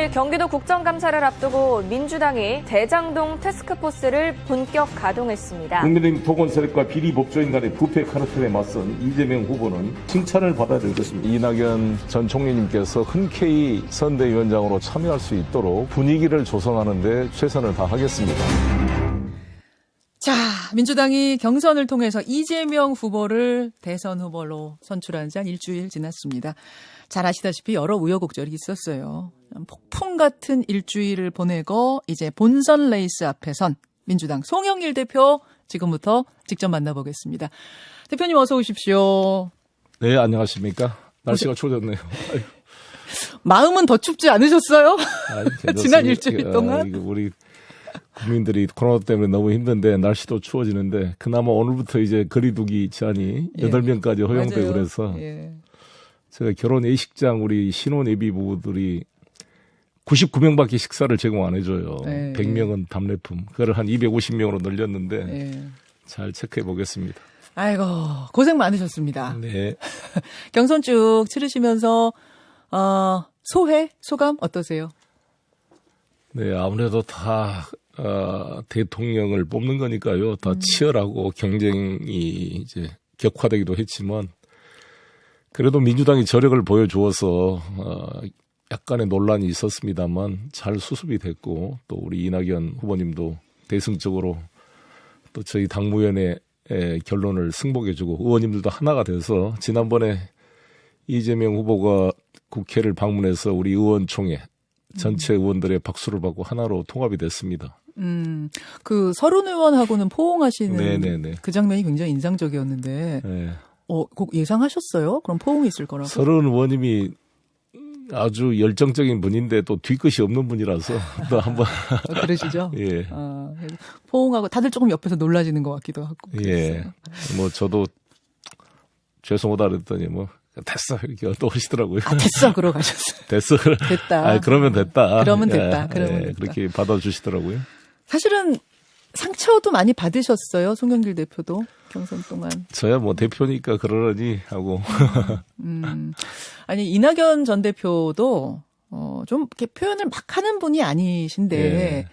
오늘 경기도 국정감사를 앞두고 민주당이 대장동 태스크포스를 본격 가동했습니다. 국민의힘 토건 세력과 비리 법조인 간의 부패 카르텔에 맞선 이재명 후보는 칭찬을 받아야 될 것입니다. 이낙연 전 총리님께서 흔쾌히 선대위원장으로 참여할 수 있도록 분위기를 조성하는 데 최선을 다하겠습니다. 자, 민주당이 경선을 통해서 이재명 후보를 대선 후보로 선출한 지 한 일주일 지났습니다. 잘 아시다시피 여러 우여곡절이 있었어요. 폭풍 같은 일주일을 보내고 이제 본선 레이스 앞에 선 민주당 송영길 대표 지금부터 직접 만나보겠습니다. 대표님 어서 오십시오. 네, 안녕하십니까. 날씨가 추워졌네요. 마음은 더 춥지 않으셨어요? 지난 일주일 동안? 우리 국민들이 코로나 때문에 너무 힘든데 날씨도 추워지는데 그나마 오늘부터 이제 거리두기 제한이 8명까지 허용되고 그래서 제가 결혼 예식장 우리 신혼 예비 부부들이 99명밖에 식사를 제공 안 해줘요. 100명은 답례품. 그걸 한 250명으로 늘렸는데 잘 체크해 보겠습니다. 아이고 고생 많으셨습니다. 네. 경선 쭉 치르시면서 소감 어떠세요? 네, 아무래도 다 대통령을 뽑는 거니까요. 다 치열하고 경쟁이 이제 격화되기도 했지만 그래도 민주당이 저력을 보여주어서 약간의 논란이 있었습니다만 잘 수습이 됐고 또 우리 이낙연 후보님도 대승적으로 또 저희 당무위원회 결론을 승복해주고 의원님들도 하나가 돼서 지난번에 이재명 후보가 국회를 방문해서 우리 의원총회 전체 의원들의 박수를 받고 하나로 통합이 됐습니다. 그 서른 의원하고는 포옹하시는 네네네. 그 장면이 굉장히 인상적이었는데 네. 꼭 예상하셨어요? 그럼 포옹이 있을 거라고? 서른 의원님이 아주 열정적인 분인데 또 뒤끝이 없는 분이라서 또 한번 그러시죠? 예. 포옹하고 다들 조금 옆에서 놀라지는 것 같기도 하고. 예. 뭐 저도 죄송하다 그랬더니 뭐 됐어 이렇게 또 하시더라고요. 됐어 그러고 가셨어요. 됐어. 됐다. 그러면 됐다. 그러면 됐다. 그러면 됐다. 그렇게 받아주시더라고요. 사실은 상처도 많이 받으셨어요. 송영길 대표도 경선 동안. 저야 뭐 대표니까 그러려니 하고. 아니 이낙연 전 대표도 좀 이렇게 표현을 막 하는 분이 아니신데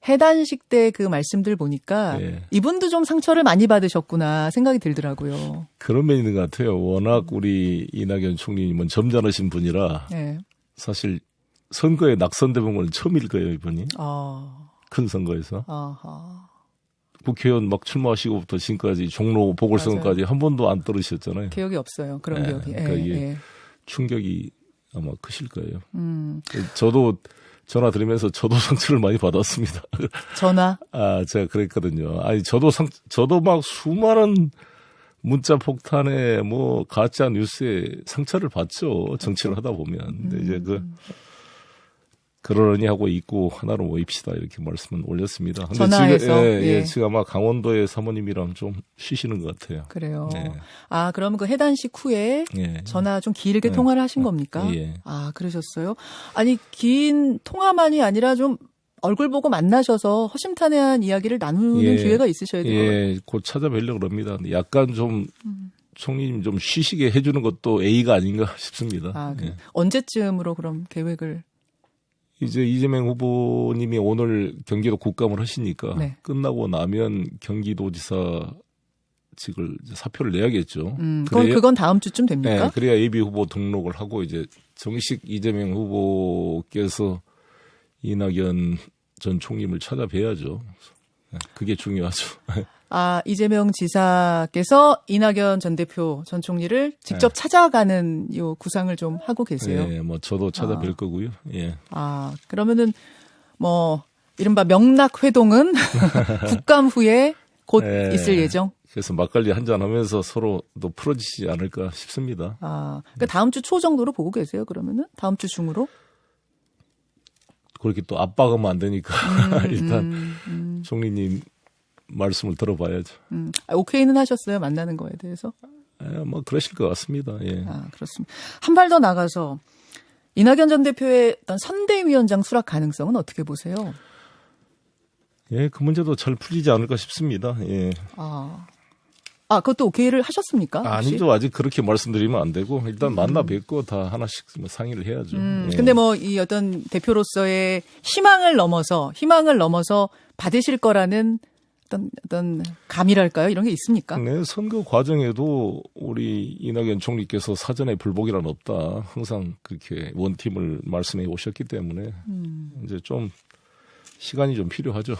해단식 때 그 말씀들 보니까 이분도 좀 상처를 많이 받으셨구나 생각이 들더라고요. 그런 면이 있는 것 같아요. 워낙 우리 이낙연 총리님은 점잖으신 분이라 사실 선거에 낙선돼본 건 처음일 거예요 이분이. 큰 선거에서. 국회의원 막 출마하시고부터 지금까지 종로 보궐선거까지 한 번도 안 떨으셨잖아요. 기억이 없어요. 그런 기억이. 그러니까 이게 충격이 아마 크실 거예요. 저도 전화 드리면서 저도 상처를 많이 받았습니다. 전화? 제가 그랬거든요. 아니, 저도 막 수많은 문자 폭탄에 뭐 가짜 뉴스에 상처를 받죠. 정치를 하다 보면. 근데 이제 그러려니 하고 있고 하나로 모입시다 이렇게 말씀을 올렸습니다. 근데 전화해서 지금 아마 강원도의 사모님이랑 좀 쉬시는 것 같아요. 그래요. 그러면 그 해단식 후에 전화 좀 길게 통화를 하신 겁니까? 그러셨어요? 아니 긴 통화만이 아니라 좀 얼굴 보고 만나셔서 허심탄회한 이야기를 나누는 기회가 있으셔야 돼요. 곧 찾아뵈려고 합니다. 약간 좀 총리님 좀 쉬시게 해주는 것도 A가 아닌가 싶습니다. 언제쯤으로 그럼 계획을? 이제 이재명 후보님이 오늘 경기도 국감을 하시니까 끝나고 나면 경기도지사직을 사표를 내야겠죠. 그건 다음 주쯤 됩니까? 그래야 예비 후보 등록을 하고 이제 정식 이재명 후보께서 이낙연 전 총리를 찾아뵈야죠. 그게 중요하죠. 이재명 지사께서 이낙연 전 대표 전 총리를 직접 찾아가는 요 구상을 좀 하고 계세요. 뭐 저도 찾아뵐 거고요. 그러면은 뭐 이른바 명락회동은 국감 후에 곧 있을 예정. 그래서 막걸리 한잔 하면서 서로 또 풀어지지 않을까 싶습니다. 그러니까 다음 주 초 정도로 보고 계세요. 그러면은 다음 주 중으로? 그렇게 또 압박하면 안 되니까 일단 총리님 말씀을 들어봐야죠. 오케이는 하셨어요? 만나는 거에 대해서? 뭐 그러실 것 같습니다. 그렇습니다. 한 발 더 나가서 이낙연 전 대표의 어떤 선대위원장 수락 가능성은 어떻게 보세요? 그 문제도 잘 풀리지 않을까 싶습니다. 아, 그것도 오케이를 하셨습니까? 혹시? 아니죠. 아직 그렇게 말씀드리면 안 되고 일단 만나 뵙고 다 하나씩 뭐 상의를 해야죠. 예. 근데 뭐 이 어떤 대표로서의 희망을 넘어서 받으실 거라는 어떤 감이랄까요? 이런 게 있습니까? 네, 선거 과정에도 우리 이낙연 총리께서 사전에 불복이란 없다. 항상 그렇게 원팀을 말씀해 오셨기 때문에 이제 좀 시간이 좀 필요하죠.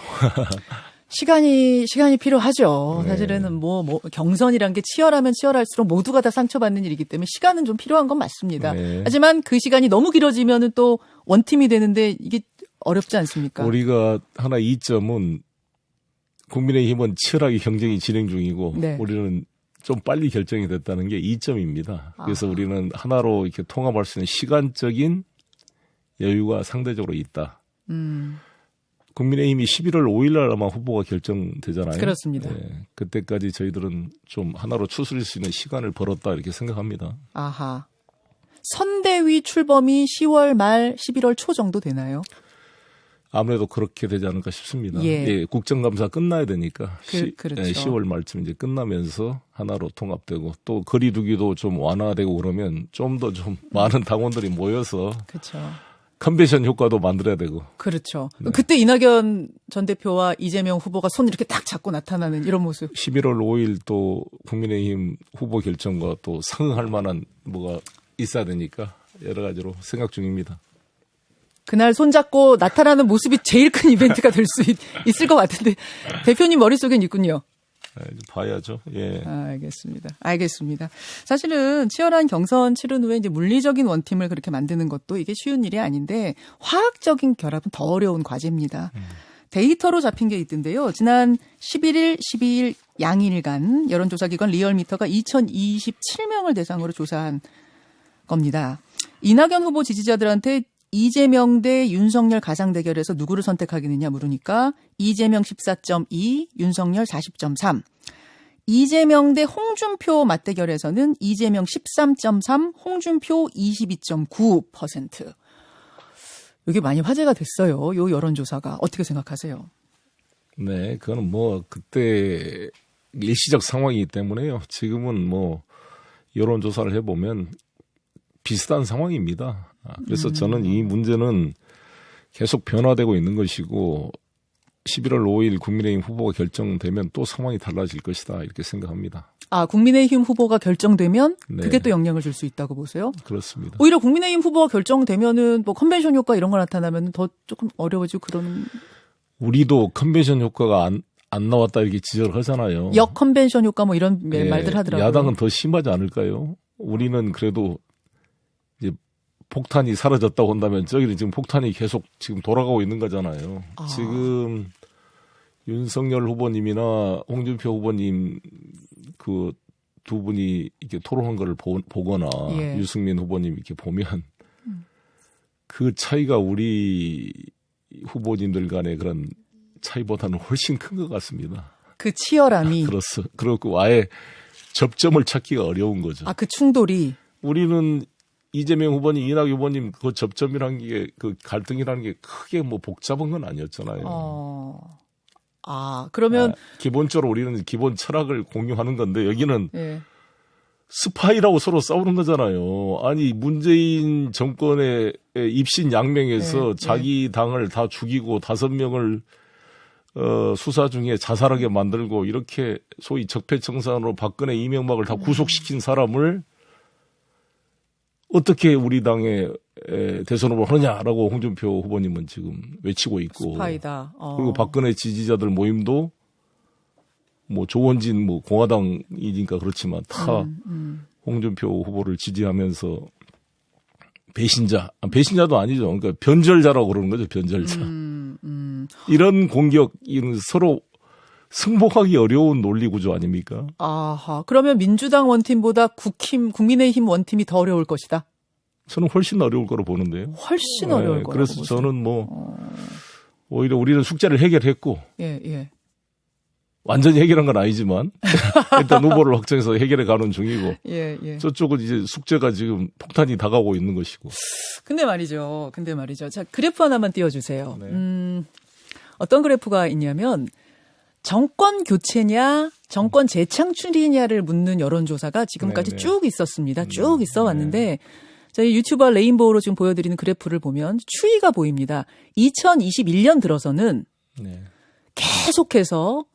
시간이 필요하죠. 네. 사실은 뭐 경선이란 게 치열하면 치열할수록 모두가 다 상처받는 일이기 때문에 시간은 좀 필요한 건 맞습니다. 네. 하지만 그 시간이 너무 길어지면은 또 원팀이 되는데 이게 어렵지 않습니까? 우리가 하나 이점은 국민의힘은 치열하게 경쟁이 진행 중이고 네. 우리는 좀 빨리 결정이 됐다는 게 이점입니다. 그래서 우리는 하나로 이렇게 통합할 수 있는 시간적인 여유가 상대적으로 있다. 국민의힘이 11월 5일 날 아마 후보가 결정되잖아요. 그렇습니다. 네, 그때까지 저희들은 좀 하나로 추스릴 수 있는 시간을 벌었다 이렇게 생각합니다. 아하. 선대위 출범이 10월 말 11월 초 정도 되나요? 아무래도 그렇게 되지 않을까 싶습니다. 예. 예, 국정감사 끝나야 되니까 그렇죠. 10월 말쯤 이제 끝나면서 하나로 통합되고 또 거리두기도 좀 완화되고 그러면 좀 더 좀 많은 당원들이 모여서 그렇죠. 컨벤션 효과도 만들어야 되고. 그렇죠. 그때 이낙연 전 대표와 이재명 후보가 손 이렇게 딱 잡고 나타나는 이런 모습. 11월 5일 또 국민의힘 후보 결정과 또 상응할 만한 뭐가 있어야 되니까 여러 가지로 생각 중입니다. 그날 손잡고 나타나는 모습이 제일 큰 이벤트가 될 수 있을 것 같은데 대표님 머릿속엔 있군요. 네, 봐야죠. 예. 알겠습니다. 사실은 치열한 경선 치른 후에 이제 물리적인 원팀을 그렇게 만드는 것도 이게 쉬운 일이 아닌데 화학적인 결합은 더 어려운 과제입니다. 데이터로 잡힌 게 있던데요. 지난 11일, 12일 양일간 여론조사기관 리얼미터가 2027명을 대상으로 조사한 겁니다. 이낙연 후보 지지자들한테 이재명 대 윤석열 가상 대결에서 누구를 선택하겠느냐 물으니까 이재명 14.2, 윤석열 40.3. 이재명 대 홍준표 맞대결에서는 이재명 13.3, 홍준표 22.9%. 이게 많이 화제가 됐어요. 요 여론조사가. 어떻게 생각하세요? 네, 그거는 뭐 그때 일시적 상황이기 때문에요. 지금은 뭐 여론조사를 해보면 비슷한 상황입니다. 그래서 저는 이 문제는 계속 변화되고 있는 것이고 11월 5일 국민의힘 후보가 결정되면 또 상황이 달라질 것이다 이렇게 생각합니다. 아, 국민의힘 후보가 결정되면 네. 그게 또 영향을 줄 수 있다고 보세요? 그렇습니다. 오히려 국민의힘 후보가 결정되면은 뭐 컨벤션 효과 이런 거 나타나면 더 조금 어려워지고 그런. 우리도 컨벤션 효과가 안 나왔다 이렇게 지적을 하잖아요. 역 컨벤션 효과 뭐 이런 예, 말들 하더라고요. 야당은 더 심하지 않을까요? 우리는 그래도 이제 폭탄이 사라졌다고 한다면 저기는 지금 폭탄이 계속 지금 돌아가고 있는 거잖아요. 지금 윤석열 후보님이나 홍준표 후보님 그 두 분이 이렇게 토론한 거를 보거나 예. 유승민 후보님 이렇게 보면 그 차이가 우리 후보님들 간의 그런 차이보다는 훨씬 큰 것 같습니다. 그 치열함이. 그렇고 아예 접점을 찾기가 어려운 거죠. 아, 그 충돌이. 우리는 이재명 후보님, 이낙연 후보님 그 접점이라는 게 그 갈등이라는 게 크게 뭐 복잡한 건 아니었잖아요. 그러면 기본적으로 우리는 기본 철학을 공유하는 건데 여기는 예. 스파이라고 서로 싸우는 거잖아요. 아니 문재인 정권의 입신양명에서 네, 자기 당을 다 죽이고 5명을 수사 중에 자살하게 만들고 이렇게 소위 적폐청산으로 박근혜 이명박을 다 구속시킨 사람을 어떻게 우리 당의 대선 후보를 하느냐라고 홍준표 후보님은 지금 외치고 있고. 스파이다. 그리고 박근혜 지지자들 모임도 뭐 조원진 뭐 공화당이니까 그렇지만 다 홍준표 후보를 지지하면서 배신자도 아니죠. 그러니까 변절자라고 그러는 거죠. 변절자. 이런 공격, 이런 서로 승복하기 어려운 논리 구조 아닙니까? 아하. 그러면 민주당 원팀보다 국민의힘 원팀이 더 어려울 것이다. 저는 훨씬 어려울 거로 보는데요. 훨씬 어려울 거라고 그래서 보세요. 저는 오히려 우리는 숙제를 해결했고 예. 완전히 해결한 건 아니지만 일단 후보를 확정해서 해결해 가는 중이고 예. 저쪽은 이제 숙제가 지금 폭탄이 다가오고 있는 것이고. 근데 말이죠. 자, 그래프 하나만 띄워주세요. 네. 어떤 그래프가 있냐면 정권 교체냐, 정권 재창출이냐를 묻는 여론조사가 지금까지 네네. 쭉 있었습니다. 쭉 있어 왔는데, 저희 유튜버 레인보우로 지금 보여드리는 그래프를 보면 추이가 보입니다. 2021년 들어서는 네. 계속해서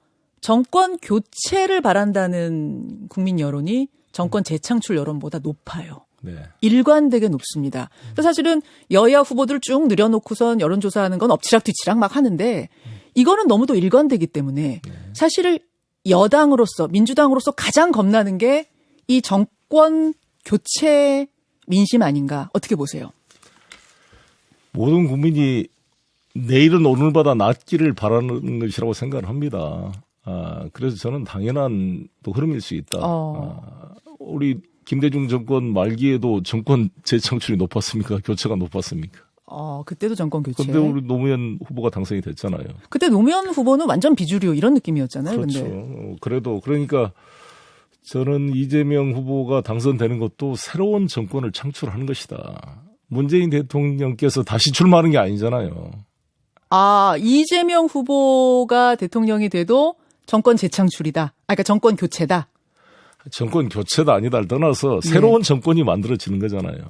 정권 교체를 바란다는 국민 여론이 정권 재창출 여론보다 높아요. 네. 일관되게 높습니다. 그래서 사실은 여야 후보들을 쭉 늘여놓고선 여론조사하는 건 엎치락뒤치락 막 하는데 이거는 너무도 일관되기 때문에 사실 여당으로서 민주당으로서 가장 겁나는 게 이 정권 교체 민심 아닌가 어떻게 보세요? 모든 국민이 내일은 오늘보다 낫기를 바라는 것이라고 생각을 합니다. 그래서 저는 당연한 또 흐름일 수 있다. 우리 김대중 정권 말기에도 정권 재창출이 높았습니까? 교체가 높았습니까? 그때도 정권 교체. 근데 우리 노무현 후보가 당선이 됐잖아요. 그때 노무현 후보는 완전 비주류 이런 느낌이었잖아요. 그렇죠. 근데. 그래도 그러니까 저는 이재명 후보가 당선되는 것도 새로운 정권을 창출하는 것이다. 문재인 대통령께서 다시 출마하는 게 아니잖아요. 이재명 후보가 대통령이 돼도 정권 재창출이다. 그러니까 정권 교체다. 정권 교체다 아니다를 떠나서 새로운 정권이 만들어지는 거잖아요.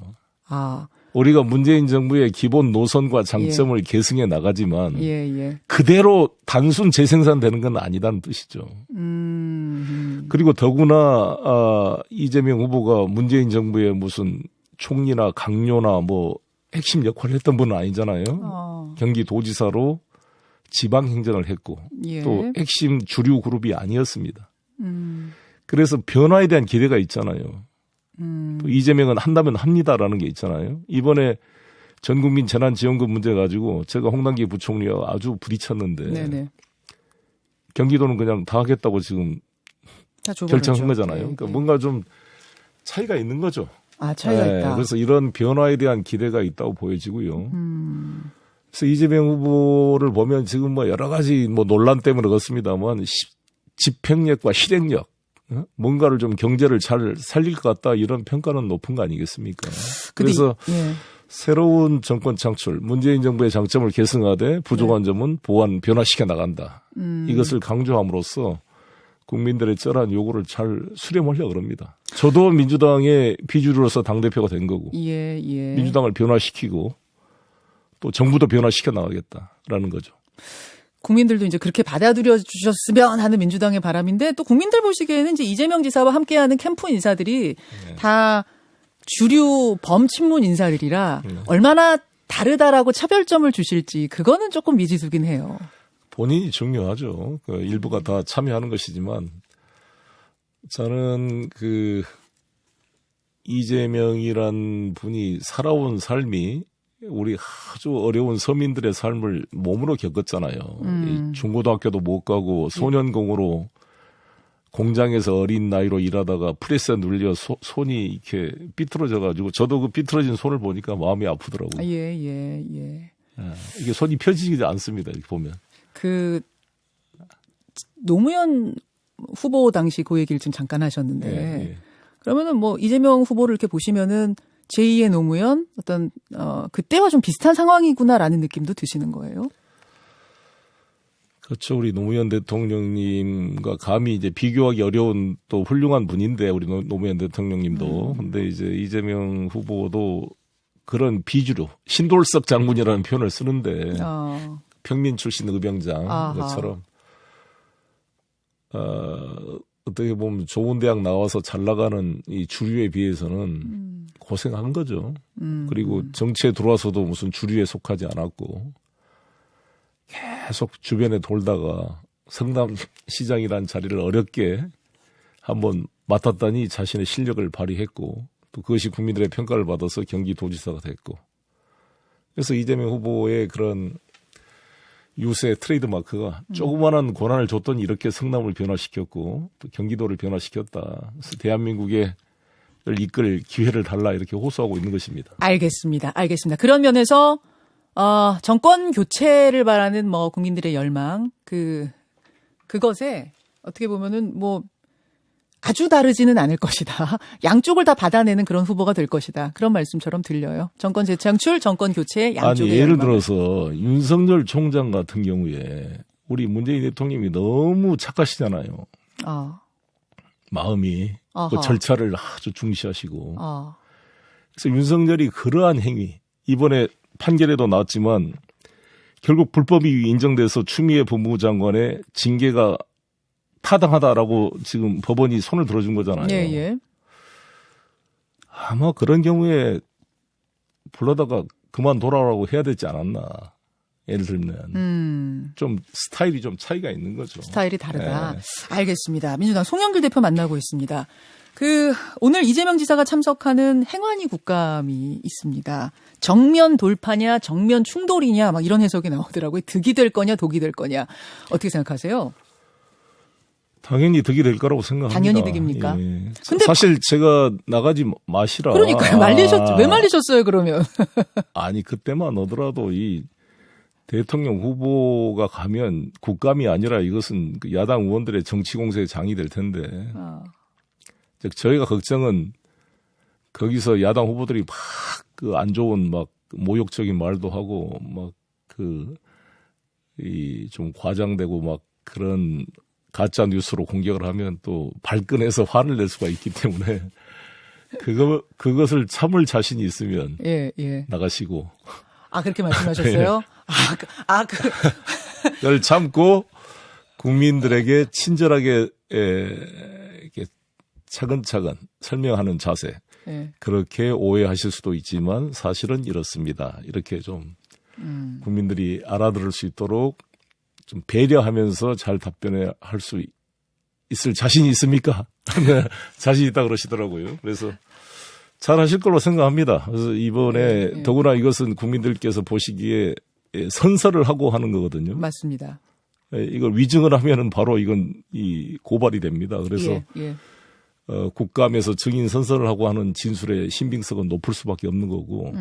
아, 우리가 문재인 정부의 기본 노선과 장점을 계승해 나가지만 예. 그대로 단순 재생산되는 건 아니다는 뜻이죠. 그리고 더구나 이재명 후보가 문재인 정부의 무슨 총리나 강요나 뭐 핵심 역할을 했던 분은 아니잖아요. 경기도지사로 지방행정을 했고 예. 또 핵심 주류 그룹이 아니었습니다. 그래서 변화에 대한 기대가 있잖아요. 또 이재명은 한다면 합니다라는 게 있잖아요. 이번에 전국민 재난지원금 문제 가지고 제가 홍남기 부총리와 아주 부딪혔는데 네네. 경기도는 그냥 다 하겠다고 지금 다 결정한 거잖아요. 네, 그러니까 네. 뭔가 좀 차이가 있는 거죠. 차이가 있다. 그래서 이런 변화에 대한 기대가 있다고 보여지고요. 그래서 이재명 후보를 보면 지금 뭐 여러 가지 뭐 논란 때문에 그렇습니다만 집행력과 실행력 뭔가를 좀 경제를 잘 살릴 것 같다 이런 평가는 높은 거 아니겠습니까? 그래서 예. 새로운 정권 창출, 문재인 정부의 장점을 계승하되 부족한 점은 보완, 변화시켜 나간다. 이것을 강조함으로써 국민들의 쩌란 요구를 잘 수렴하려고 그럽니다. 저도 민주당의 비주류로서 당대표가 된 거고 예. 민주당을 변화시키고 또 정부도 변화시켜 나가겠다라는 거죠. 국민들도 이제 그렇게 받아들여 주셨으면 하는 민주당의 바람인데 또 국민들 보시기에는 이제 이재명 지사와 함께하는 캠프 인사들이 다 주류 범친문 인사들이라 얼마나 다르다라고 차별점을 주실지 그거는 조금 미지수긴 해요. 본인이 중요하죠. 그 일부가 다 참여하는 것이지만 저는 그 이재명이란 분이 살아온 삶이 우리 아주 어려운 서민들의 삶을 몸으로 겪었잖아요. 이 중고등학교도 못 가고 소년공으로 공장에서 어린 나이로 일하다가 프레스에 눌려 손이 이렇게 삐뚤어져가지고 저도 그 삐뚤어진 손을 보니까 마음이 아프더라고요. 예. 이게 손이 펴지지 않습니다. 이렇게 보면. 그 노무현 후보 당시 그 얘기를 좀 잠깐 하셨는데 예. 그러면은 뭐 이재명 후보를 이렇게 보시면은 제2의 노무현 어떤 그때와 좀 비슷한 상황이구나라는 느낌도 드시는 거예요? 그렇죠. 우리 노무현 대통령님과 감히 이제 비교하기 어려운 또 훌륭한 분인데 우리 노무현 대통령님도 근데 이제 이재명 후보도 그런 비주류 신돌석 장군이라는 표현을 쓰는데 평민 출신 의병장 것처럼 어떻게 보면 좋은 대학 나와서 잘 나가는 이 주류에 비해서는 고생한 거죠. 그리고 정치에 들어와서도 무슨 주류에 속하지 않았고 계속 주변에 돌다가 성남시장이라는 자리를 어렵게 한번 맡았다니 자신의 실력을 발휘했고 또 그것이 국민들의 평가를 받아서 경기도지사가 됐고 그래서 이재명 후보의 그런 유세 트레이드마크가 조그마한 권한을 줬더니 이렇게 성남을 변화시켰고 또 경기도를 변화시켰다. 그래서 대한민국에 이끌 기회를 달라 이렇게 호소하고 있는 것입니다. 알겠습니다. 그런 면에서 정권 교체를 바라는 뭐 국민들의 열망 그것에 어떻게 보면은 뭐 아주 다르지는 않을 것이다. 양쪽을 다 받아내는 그런 후보가 될 것이다. 그런 말씀처럼 들려요. 정권 재창출, 정권 교체 양쪽의 예를 열망. 들어서 윤석열 총장 같은 경우에 우리 문재인 대통령이 너무 착하시잖아요. 마음이 그 절차를 아주 중시하시고. 그래서 윤석열이 그러한 행위, 이번에 판결에도 나왔지만 결국 불법이 인정돼서 추미애 법무부 장관의 징계가 타당하다라고 지금 법원이 손을 들어준 거잖아요. 예. 아마 그런 경우에 불러다가 그만둬라라고 해야 되지 않았나. 예를 들면 좀 스타일이 좀 차이가 있는 거죠. 스타일이 다르다. 네. 알겠습니다. 민주당 송영길 대표 만나고 있습니다. 오늘 이재명 지사가 참석하는 행안위 국감이 있습니다. 정면 돌파냐 정면 충돌이냐 막 이런 해석이 나오더라고요. 득이 될 거냐 독이 될 거냐. 어떻게 생각하세요? 당연히 득이 될 거라고 생각합니다. 당연히 득입니까? 예. 근데 사실 제가 나가지 마시라. 그러니까요. 왜 말리셨어요 그러면? 아니 그때만 오더라도 이 대통령 후보가 가면 국감이 아니라 이것은 그 야당 의원들의 정치 공세의 장이 될 텐데. 즉 저희가 걱정은 거기서 야당 후보들이 막 그 안 좋은 막 모욕적인 말도 하고 막 좀 과장되고 막 그런 가짜 뉴스로 공격을 하면 또 발끈해서 화를 낼 수가 있기 때문에 그것을 참을 자신이 있으면 예. 나가시고. 그렇게 말씀하셨어요? 그걸 참고 국민들에게 친절하게 이렇게 차근차근 설명하는 자세. 그렇게 오해하실 수도 있지만 사실은 이렇습니다. 이렇게 좀 국민들이 알아들을 수 있도록 좀 배려하면서 잘 답변할 수 있을 자신이 있습니까? 자신 있다 그러시더라고요. 그래서 잘 하실 걸로 생각합니다. 그래서 이번에 더구나 이것은 국민들께서 보시기에 선서를 하고 하는 거거든요. 맞습니다. 이걸 위증을 하면은 바로 이건 고발이 됩니다. 그래서 국감에서 증인 선서를 하고 하는 진술의 신빙성은 높을 수밖에 없는 거고.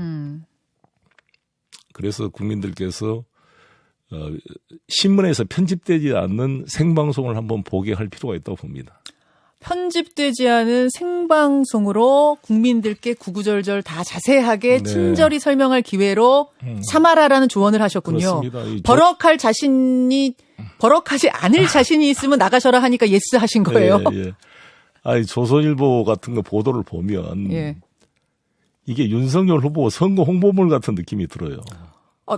그래서 국민들께서 신문에서 편집되지 않는 생방송을 한번 보게 할 필요가 있다고 봅니다. 편집되지 않은 생방송으로 국민들께 구구절절 다 자세하게 친절히 설명할 기회로 삼아라라는 조언을 하셨군요. 그렇습니다. 버럭하지 않을 자신이 있으면 나가셔라 하니까 예스 하신 거예요. 예. 아니 조선일보 같은 거 보도를 보면 이게 윤석열 후보 선거 홍보물 같은 느낌이 들어요.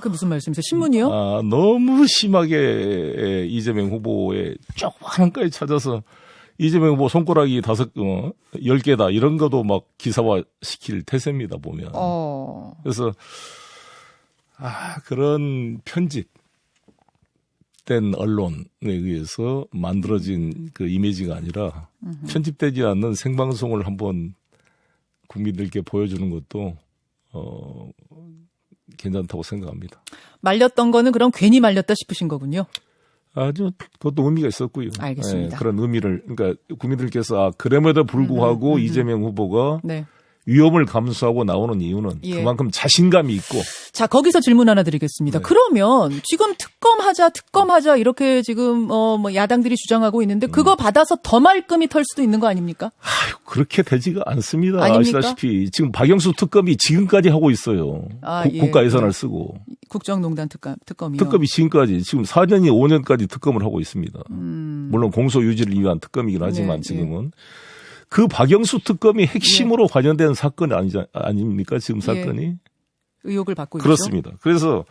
그 무슨 말씀이세요? 신문이요? 너무 심하게 이재명 후보의 조그마한까지 찾아서 이재명 후보 손가락이 10개다 이런 것도 막 기사화 시킬 태세입니다 보면. 그래서 그런 편집된 언론에 의해서 만들어진 그 이미지가 아니라 편집되지 않는 생방송을 한번 국민들께 보여주는 것도 괜찮다고 생각합니다. 말렸던 거는 그럼 괜히 말렸다 싶으신 거군요. 그것도 의미가 있었고요. 알겠습니다. 그런 의미를, 그러니까 국민들께서 그럼에도 불구하고 이재명 후보가 위험을 감수하고 나오는 이유는 그만큼 자신감이 있고. 자, 거기서 질문 하나 드리겠습니다. 그러면 지금 특검하자 이렇게 지금 야당들이 주장하고 있는데 그거 받아서 더 말끔히 털 수도 있는 거 아닙니까? 그렇게 되지가 않습니다. 아닙니까? 아시다시피 지금 박영수 특검이 지금까지 하고 있어요. 국가 예산을 쓰고. 국정농단 특검이요. 특검이 지금까지 지금 4년이 5년까지 특검을 하고 있습니다. 물론 공소 유지를 위한 특검이긴 하지만 지금은. 그 박영수 특검이 핵심으로 관련된 사건이 아닙니까? 지금 사건이? 의혹을 받고 있죠. 그렇습니다. 그래서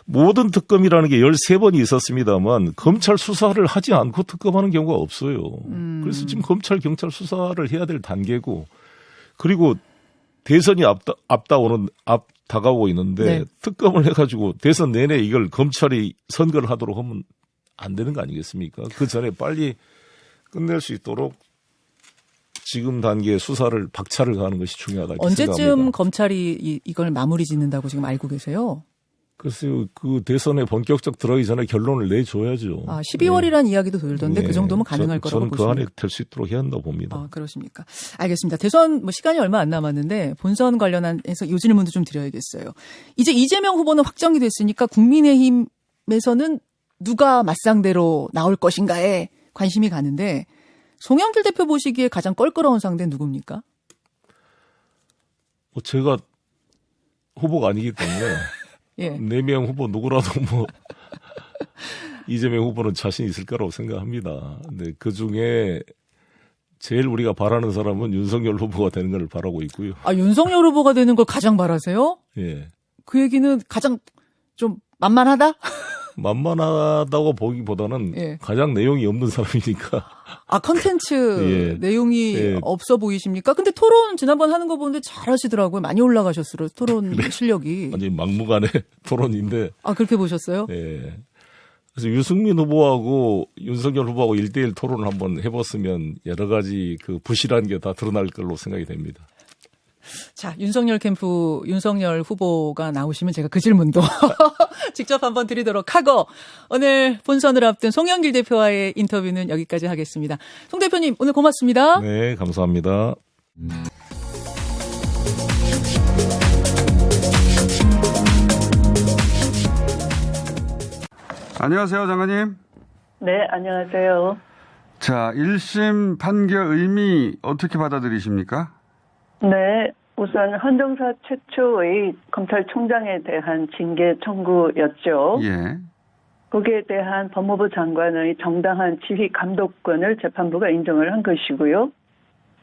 모든 특검이라는 게 13번이 있었습니다만 검찰 수사를 하지 않고 특검하는 경우가 없어요. 그래서 지금 검찰, 경찰 수사를 해야 될 단계고 그리고 대선이 다가오고 있는데 특검을 해가지고 대선 내내 이걸 검찰이 선거를 하도록 하면 안 되는 거 아니겠습니까? 그 전에 빨리 끝낼 수 있도록 지금 단계에 수사를 박차를 가하는 것이 중요하다. 언제쯤 생각합니다. 검찰이 이걸 마무리 짓는다고 지금 알고 계세요? 글쎄요, 그 대선에 본격적 들어가기 전에 결론을 내줘야죠. 12월이라는 이야기도 돌던데 그 정도면 가능할 거라고 저는 보시면. 그 안에 될 수 있도록 해야 한다고 봅니다. 그러십니까? 알겠습니다. 대선 시간이 얼마 안 남았는데 본선 관련해서 이 질문도 좀 드려야겠어요. 이제 이재명 후보는 확정이 됐으니까 국민의힘에서는 누가 맞상대로 나올 것인가에 관심이 가는데 송영길 대표 보시기에 가장 껄끄러운 상대는 누굽니까? 제가 후보가 아니기 때문에 4명 후보 누구라도 이재명 후보는 자신 있을 거라고 생각합니다. 근데 그 중에 제일 우리가 바라는 사람은 윤석열 후보가 되는 걸 바라고 있고요. 아, 윤석열 후보가 되는 걸 가장 바라세요? 예. 그 얘기는 가장 좀 만만하다? 만만하다고 보기보다는 예. 가장 내용이 없는 사람이니까. 아, 컨텐츠 예. 내용이 예. 없어 보이십니까? 근데 토론 지난번 하는 거 보는데 잘하시더라고요. 많이 올라가셨어요. 토론 실력이. 완전히 막무가내 토론인데. 아, 그렇게 보셨어요? 예. 그래서 유승민 후보하고 윤석열 후보하고 1대1 토론을 한번 해봤으면 여러 가지 그 부실한 게 다 드러날 걸로 생각이 됩니다. 자, 윤석열 후보가 나오시면 제가 그 질문도 직접 한번 드리도록 하고, 오늘 본선을 앞둔 송영길 대표와의 인터뷰는 여기까지 하겠습니다. 송 대표님, 오늘 고맙습니다. 네, 감사합니다. 안녕하세요, 장관님. 네, 안녕하세요. 자, 1심 판결 의미 어떻게 받아들이십니까? 네, 우선 헌정사 최초의 검찰총장에 대한 징계 청구였죠. 예. 거기에 대한 법무부 장관의 정당한 지휘 감독권을 재판부가 인정을 한 것이고요.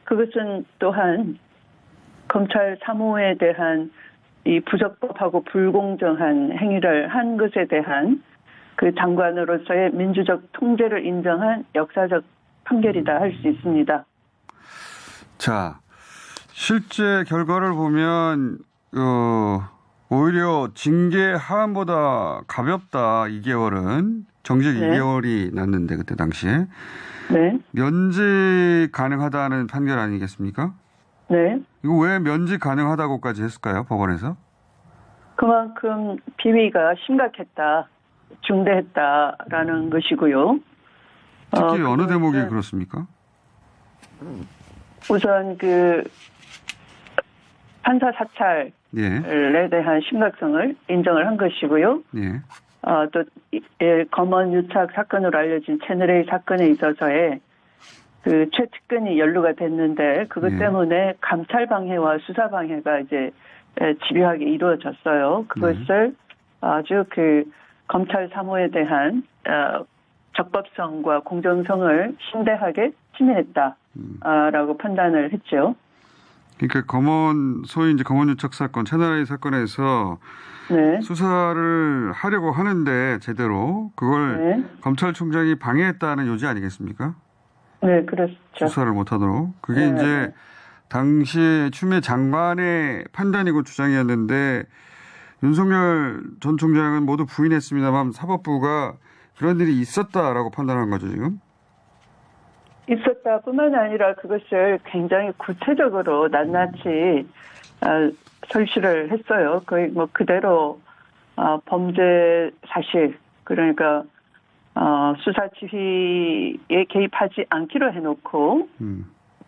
그것은 또한 검찰 사무에 대한 이 부적법하고 불공정한 행위를 한 것에 대한 그 장관으로서의 민주적 통제를 인정한 역사적 판결이다 할 수 있습니다. 자, 실제 결과를 보면 오히려 징계 하한보다 가볍다. 2개월은 정직 네. 2개월이 났는데 그때 당시에 네, 면직 가능하다는 판결 아니겠습니까? 네. 이거 왜 면직 가능하다고까지 했을까요? 법원에서? 그만큼 비위가 심각했다, 중대했다라는 것이고요. 특히 어느 그것은 대목이 그렇습니까? 우선 그 판사 사찰에 예. 대한 심각성을 인정을 한 것이고요. 예. 또 검언 유착 사건으로 알려진 채널A 사건에 있어서의 그 최측근이 연루가 됐는데 그것 예. 때문에 감찰 방해와 수사 방해가 이제 집요하게 이루어졌어요. 그것을 아주 그 검찰 사무에 대한 적법성과 공정성을 심대하게 침해했다라고 판단을 했죠. 그러니까 소위 이제 검언 유착 사건, 채널A 사건에서 네. 수사를 하려고 하는데 제대로 그걸 네. 검찰총장이 방해했다는 요지 아니겠습니까? 네, 그렇죠. 수사를 못하도록. 그게 네. 이제 당시 추미애 장관의 판단이고 주장이었는데 윤석열 전 총장은 모두 부인했습니다만 사법부가 그런 일이 있었다라고 판단한 거죠, 지금? 있었다 뿐만 아니라 그것을 굉장히 구체적으로 낱낱이 설치를 했어요. 거의 뭐 그대로 범죄 사실, 그러니까 수사 지휘에 개입하지 않기로 해놓고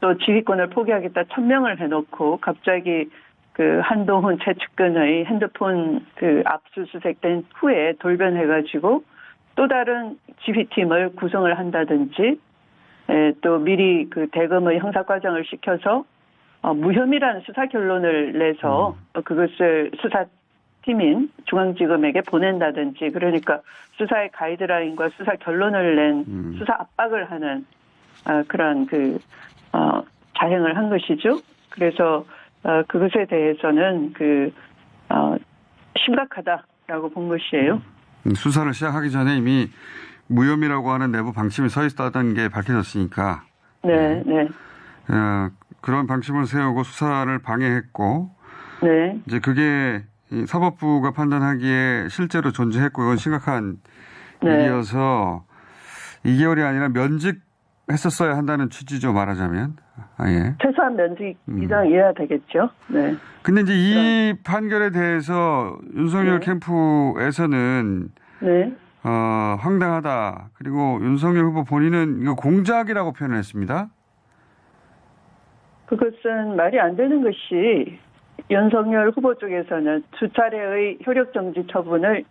또 지휘권을 포기하겠다 천명을 해놓고 갑자기 그 한동훈 최측근의 핸드폰 그 압수수색된 후에 돌변해가지고 또 다른 지휘팀을 구성을 한다든지 또 미리 그 대검의 형사과정을 시켜서 무혐의라는 수사 결론을 내서 그것을 수사팀인 중앙지검에게 보낸다든지 그러니까 수사의 가이드라인과 수사 결론을 낸 수사 압박을 하는 그런 그 자행을 한 것이죠. 그래서 그것에 대해서는 그 심각하다라고 본 것이에요. 수사를 시작하기 전에 이미 무혐의라고 하는 내부 방침이 서 있었다는 게 밝혀졌으니까. 네, 네. 그런 방침을 세우고 수사를 방해했고. 네. 이제 그게 사법부가 판단하기에 실제로 존재했고 이건 심각한 네. 일이어서 2개월이 아니라 면직했었어야 한다는 취지죠, 말하자면. 예. 최소한 면직 이상이어야 되겠죠. 네. 근데 이제 이 판결에 대해서 윤석열 네. 캠프에서는 네. 황당하다. 그리고 윤석열 후보 본인은 이거 공작이라고 표현을 했습니다. 그것은 말이 안 되는 것이 윤석열 후보 쪽에서는 두 차례의 효력정지 처분을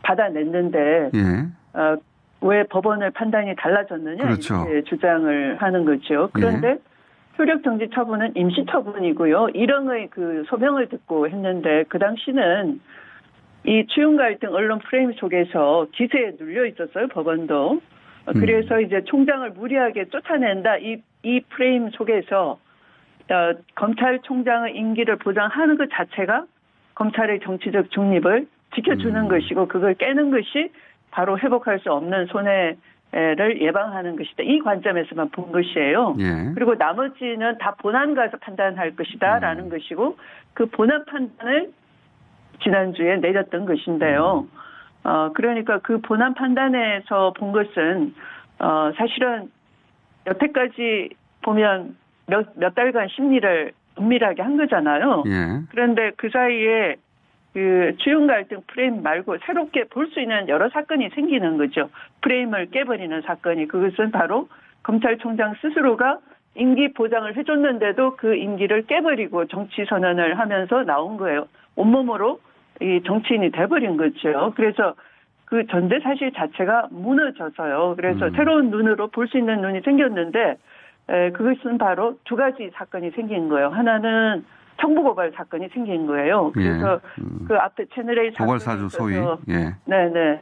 받아냈는데 예. 왜 법원의 판단이 달라졌느냐 그렇죠. 이렇게 주장을 하는 거죠. 그런데 효력정지 처분은 임시처분이고요. 일형의 그 소명을 듣고 했는데 그 당시는 이 추윤 갈등 언론 프레임 속에서 기세에 눌려 있었어요, 법원도. 그래서 이제 총장을 무리하게 쫓아낸다. 이 프레임 속에서 검찰총장의 임기를 보장하는 것 자체가 검찰의 정치적 중립을 지켜주는 것이고 그걸 깨는 것이 바로 회복할 수 없는 손해를 예방하는 것이다. 이 관점에서만 본 것이에요. 예. 그리고 나머지는 다 본안 가서 판단할 것이다라는 것이고 그 본안 판단을 지난주에 내렸던 것인데요. 그러니까 그 본안 판단에서 본 것은 사실은 여태까지 보면 몇 달간 심리를 은밀하게 한 거잖아요. 예. 그런데 그 사이에 그 추윤 갈등 프레임 말고 새롭게 볼 수 있는 여러 사건이 생기는 거죠. 프레임을 깨버리는 사건이. 그것은 바로 검찰총장 스스로가 임기 보장을 해줬는데도 그 임기를 깨버리고 정치 선언을 하면서 나온 거예요. 온몸으로 이 정치인이 돼버린 거죠. 그래서 그 전대 사실 자체가 무너져서요. 그래서 새로운 눈으로 볼 수 있는 눈이 생겼는데 그것은 바로 두 가지 사건이 생긴 거예요. 하나는 청부고발 사건이 생긴 거예요. 그래서 그 앞에 채널A 고발사주 소위. 예. 네네.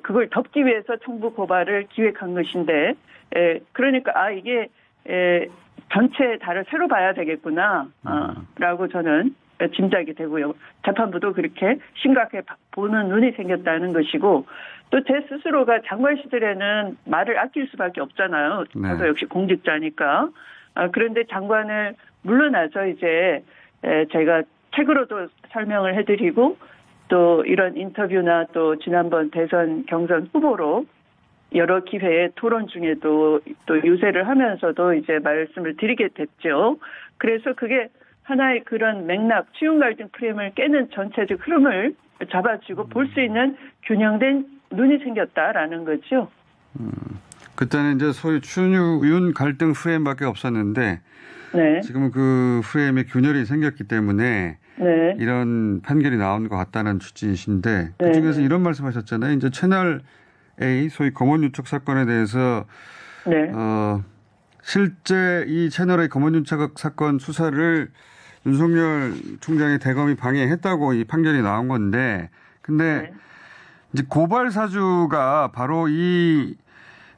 그걸 덮기 위해서 청부고발을 기획한 것인데, 그러니까 이게 전체 다를 새로 봐야 되겠구나, 라고 저는 짐작이 되고요. 재판부도 그렇게 심각하게 보는 눈이 생겼다는 것이고, 또 제 스스로가 장관 시절에는 말을 아낄 수밖에 없잖아요. 네. 저도 역시 공직자니까. 그런데 장관을 물러나서 이제 제가 책으로도 설명을 해드리고 또 이런 인터뷰나 또 지난번 대선 경선 후보로 여러 기회에 토론 중에도 또 유세를 하면서도 이제 말씀을 드리게 됐죠. 그래서 그게 하나의 그런 맥락, 추윤 갈등 프레임을 깨는 전체적 흐름을 잡아주고 볼 수 있는 균형된 눈이 생겼다라는 거죠. 그때는 이제 소위 추윤 갈등 프레임밖에 없었는데 네. 지금은 그 프레임에 균열이 생겼기 때문에 네. 이런 판결이 나온 것 같다는 취지이신데 네. 그중에서 이런 말씀하셨잖아요. 이제 채널 A 소위 검언 유착 사건에 대해서 네. 실제 이 채널 A 검언 유착 사건 수사를 윤석열 총장의 대검이 방해했다고 이 판결이 나온 건데 근데 네. 이제 고발 사주가 바로 이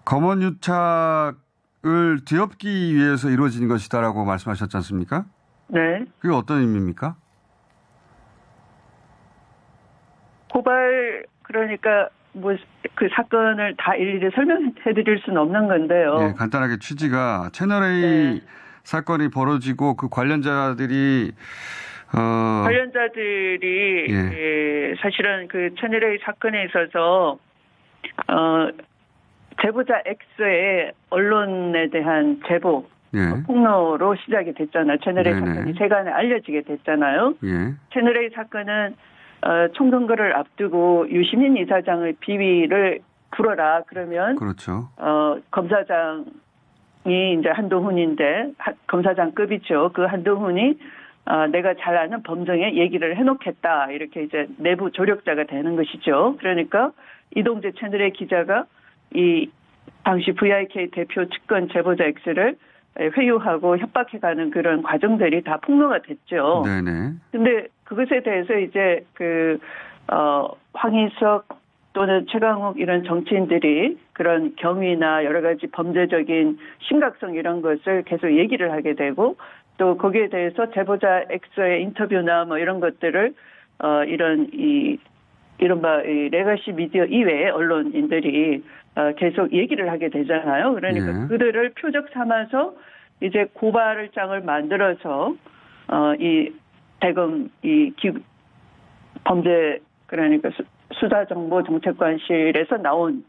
검언 유착을 뒤엎기 위해서 이루어진 것이다라고 말씀하셨지 않습니까? 네. 그게 어떤 의미입니까? 고발 그러니까 뭐 그 사건을 다 일일이 설명해 드릴 수는 없는 건데요. 네, 간단하게 취지가 채널A 네. 사건이 벌어지고 그 관련자들이 사실은 그 채널A 사건에 있어서 제보자 X의 언론에 대한 제보 예. 폭로로 시작이 됐잖아요. 채널A 네네. 사건이 세간에 알려지게 됐잖아요. 예. 채널A 사건은 총선거를 앞두고 유시민 이사장의 비위를 풀어라 그러면 그렇죠. 검사장이 이제 한동훈인데 검사장급이죠. 그 한동훈이 내가 잘 아는 범정에 얘기를 해놓겠다 이렇게 이제 내부 조력자가 되는 것이죠. 그러니까 이동재 채널A 기자가 이 당시 VIK 대표 측근 제보자 X를 회유하고 협박해가는 그런 과정들이 다 폭로가 됐죠. 네네. 근데 그것에 대해서 이제 황희석 또는 최강욱 이런 정치인들이 그런 경위나 여러 가지 범죄적인 심각성 이런 것을 계속 얘기를 하게 되고 또 거기에 대해서 제보자 X의 인터뷰나 뭐 이런 것들을 이른바 이 레가시 미디어 이외의 언론인들이 계속 얘기를 하게 되잖아요. 그러니까 예. 그들을 표적 삼아서 이제 고발장을 만들어서 이 대검 범죄 그러니까 수사정보정책관실에서 나온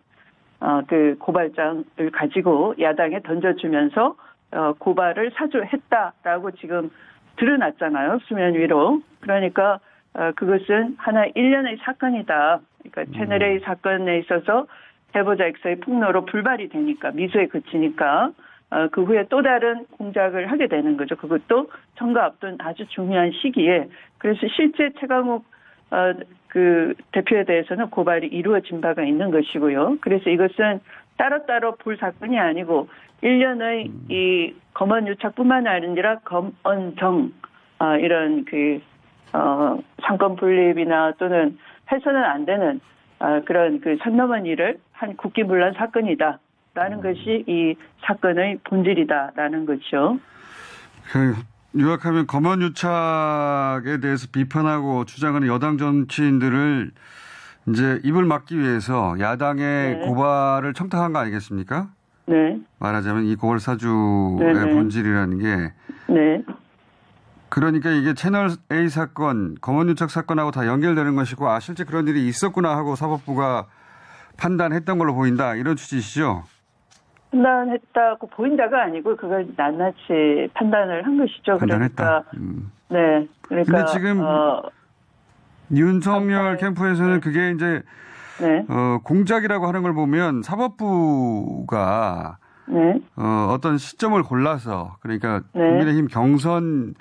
그 고발장을 가지고 야당에 던져주면서 고발을 사주했다라고 지금 드러났잖아요. 수면 위로. 그러니까 그것은 하나의 일련의 사건이다. 그러니까 채널A 사건에 있어서 제보자 X의 폭로로 불발이 되니까 미수에 그치니까 그 후에 또 다른 공작을 하게 되는 거죠. 그것도 선거 앞둔 아주 중요한 시기에. 그래서 실제 최강욱 그 대표에 대해서는 고발이 이루어진 바가 있는 것이고요. 그래서 이것은 따로따로 볼 사건이 아니고 일련의 이 검언 유착뿐만 아니라 검언정 이런 상권 분립이나 또는 해서는 안 되는 그런 그 선 넘은 일을 한 국기문란 사건이다라는 것이 이 사건의 본질이다라는 거죠. 요약하면 검언유착에 대해서 비판하고 주장하는 여당 정치인들을 이제 입을 막기 위해서 야당의 네. 고발을 청탁한 거 아니겠습니까? 네. 말하자면 이 고발 사주의 네. 본질이라는 게 네. 그러니까 이게 채널 A 사건, 검언유착 사건하고 다 연결되는 것이고 실제 그런 일이 있었구나 하고 사법부가 판단했던 걸로 보인다. 이런 취지시죠? 판단했다고 보인다가 아니고 그걸 낱낱이 판단을 한 것이죠. 판단했다. 그러니까 네. 그러니까 근데 지금 윤석열 캠프에서는 네. 그게 이제 네. 공작이라고 하는 걸 보면 사법부가 네. 어떤 시점을 골라서 그러니까 네. 국민의힘 경선이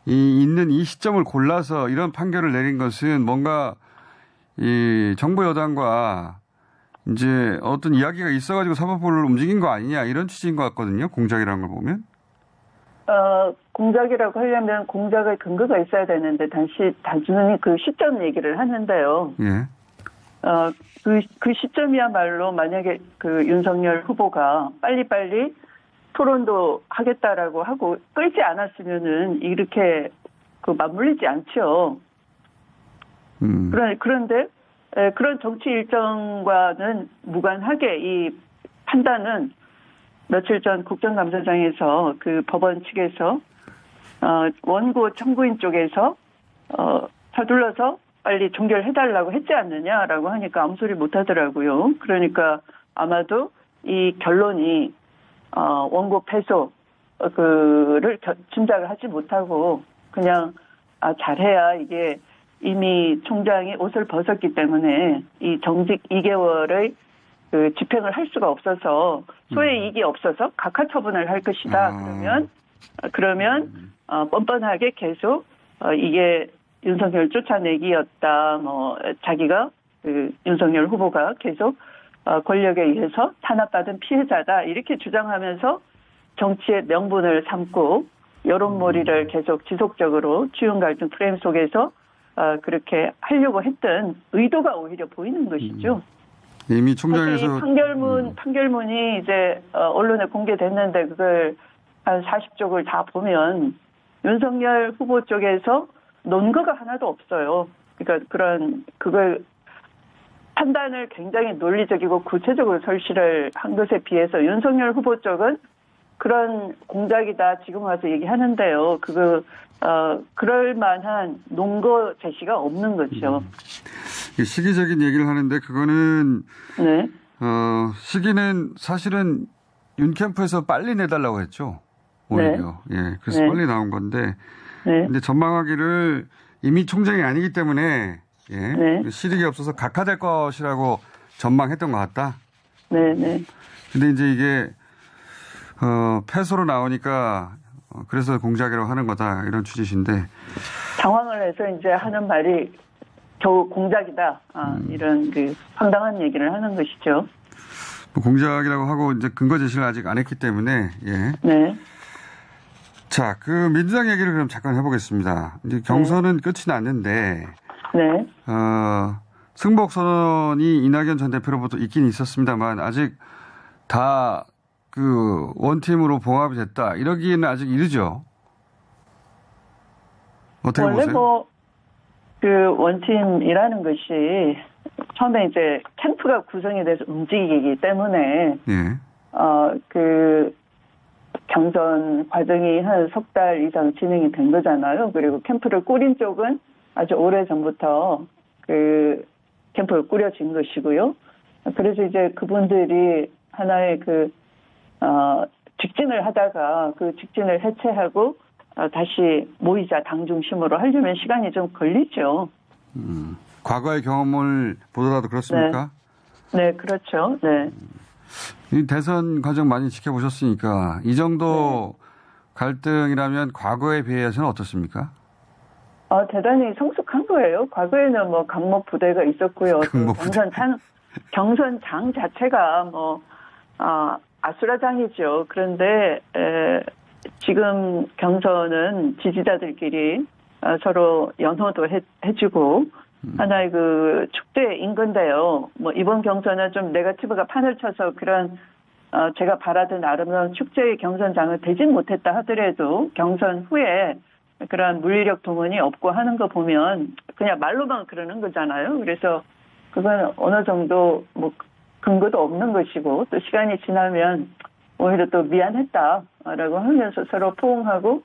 있는 이 시점을 골라서 이런 판결을 내린 것은 뭔가 이 정부 여당과 이제 어떤 이야기가 있어가지고 사법부를 움직인 거 아니냐 이런 취지인 것 같거든요. 공작이라는 걸 보면. 공작이라고 하려면 공작의 근거가 있어야 되는데 단순히 그 시점 얘기를 하는데요. 예. 그 시점이야말로 만약에 그 윤석열 후보가 빨리빨리 토론도 하겠다라고 하고 끌지 않았으면은 이렇게 그 맞물리지 않죠. 그런데 그런 정치 일정과는 무관하게 이 판단은 며칠 전 국정감사장에서 그 법원 측에서 원고 청구인 쪽에서 서둘러서 빨리 종결해달라고 했지 않느냐라고 하니까 아무 소리 못 하더라고요. 그러니까 아마도 이 결론이 원고 패소 그를 짐작을 하지 못하고 그냥 잘해야 이게 이미 총장이 옷을 벗었기 때문에 이 정직 2개월의 그 집행을 할 수가 없어서 소의 이익이 없어서 각하 처분을 할 것이다. 그러면 뻔뻔하게 계속 이게 윤석열 쫓아내기였다. 자기가 그 윤석열 후보가 계속 권력에 의해서 탄압받은 피해자다. 이렇게 주장하면서 정치의 명분을 삼고 여론몰이를 계속 지속적으로 주요 갈등 프레임 속에서 그렇게 하려고 했던 의도가 오히려 보이는 것이죠. 이미 총장에서 판결문이 이제 언론에 공개됐는데 그걸 한 40쪽을 다 보면 윤석열 후보 쪽에서 논거가 하나도 없어요. 그러니까 그걸 판단을 굉장히 논리적이고 구체적으로 설치를 한 것에 비해서 윤석열 후보 쪽은 그런 공작이다 지금 와서 얘기하는데요. 그럴 만한 논거 제시가 없는 거죠. 시기적인 얘기를 하는데 그거는 네. 시기는 사실은 윤 캠프에서 빨리 내달라고 했죠. 오히려. 네. 예. 그래서 네. 빨리 나온 건데. 네. 근데 전망하기를 이미 총장이 아니기 때문에 예. 네. 실익이 없어서 각하될 것이라고 전망했던 것 같다. 네, 네. 근데 이제 이게 패소로 나오니까 그래서 공작이라고 하는 거다 이런 취지신데 당황을 해서 이제 하는 말이 겨우 공작이다. 이런 그 황당한 얘기를 하는 것이죠. 공작이라고 하고 이제 근거 제시를 아직 안 했기 때문에 예. 네. 자, 그 민주당 얘기를 그럼 잠깐 해보겠습니다. 이제 경선은 끝이 났는데 네. 승복 선언이 이낙연 전 대표로부터 있긴 있었습니다만 아직 다 그 원팀으로 봉합이 됐다 이러기에는 아직 이르죠. 어떻게 원래 보세요? 그 원팀이라는 것이 처음에 이제 캠프가 구성이 돼서 움직이기 때문에 예. 그 경선 과정이 한 석 달 이상 진행이 된 거잖아요. 그리고 캠프를 꾸린 쪽은 아주 오래 전부터 그 캠프를 꾸려진 것이고요. 그래서 이제 그분들이 하나의 직진을 하다가 그 직진을 해체하고 다시 모이자 당 중심으로 하려면 시간이 좀 걸리죠. 과거의 경험을 보더라도 그렇습니까? 네, 그렇죠. 네. 이 대선 과정 많이 지켜보셨으니까 이 정도 갈등이라면 과거에 비해서는 어떻습니까? 대단히 성숙한 거예요. 과거에는 뭐 강목 부대가 있었고요. 경선장 자체가 아수라장이죠. 그런데 지금 경선은 지지자들끼리 서로 연호도 해주고 하나의 그 축제인 건데요. 뭐 이번 경선은 좀 네거티브가 판을 쳐서 그런 제가 바라던 아름다운 축제의 경선장은 되진 못했다 하더라도 경선 후에 그런 물리력 동원이 없고 하는 거 보면 그냥 말로만 그러는 거잖아요. 그래서 그건 어느 정도 뭐 근거도 없는 것이고 또 시간이 지나면 오히려 또 미안했다라고 하면서 서로 포옹하고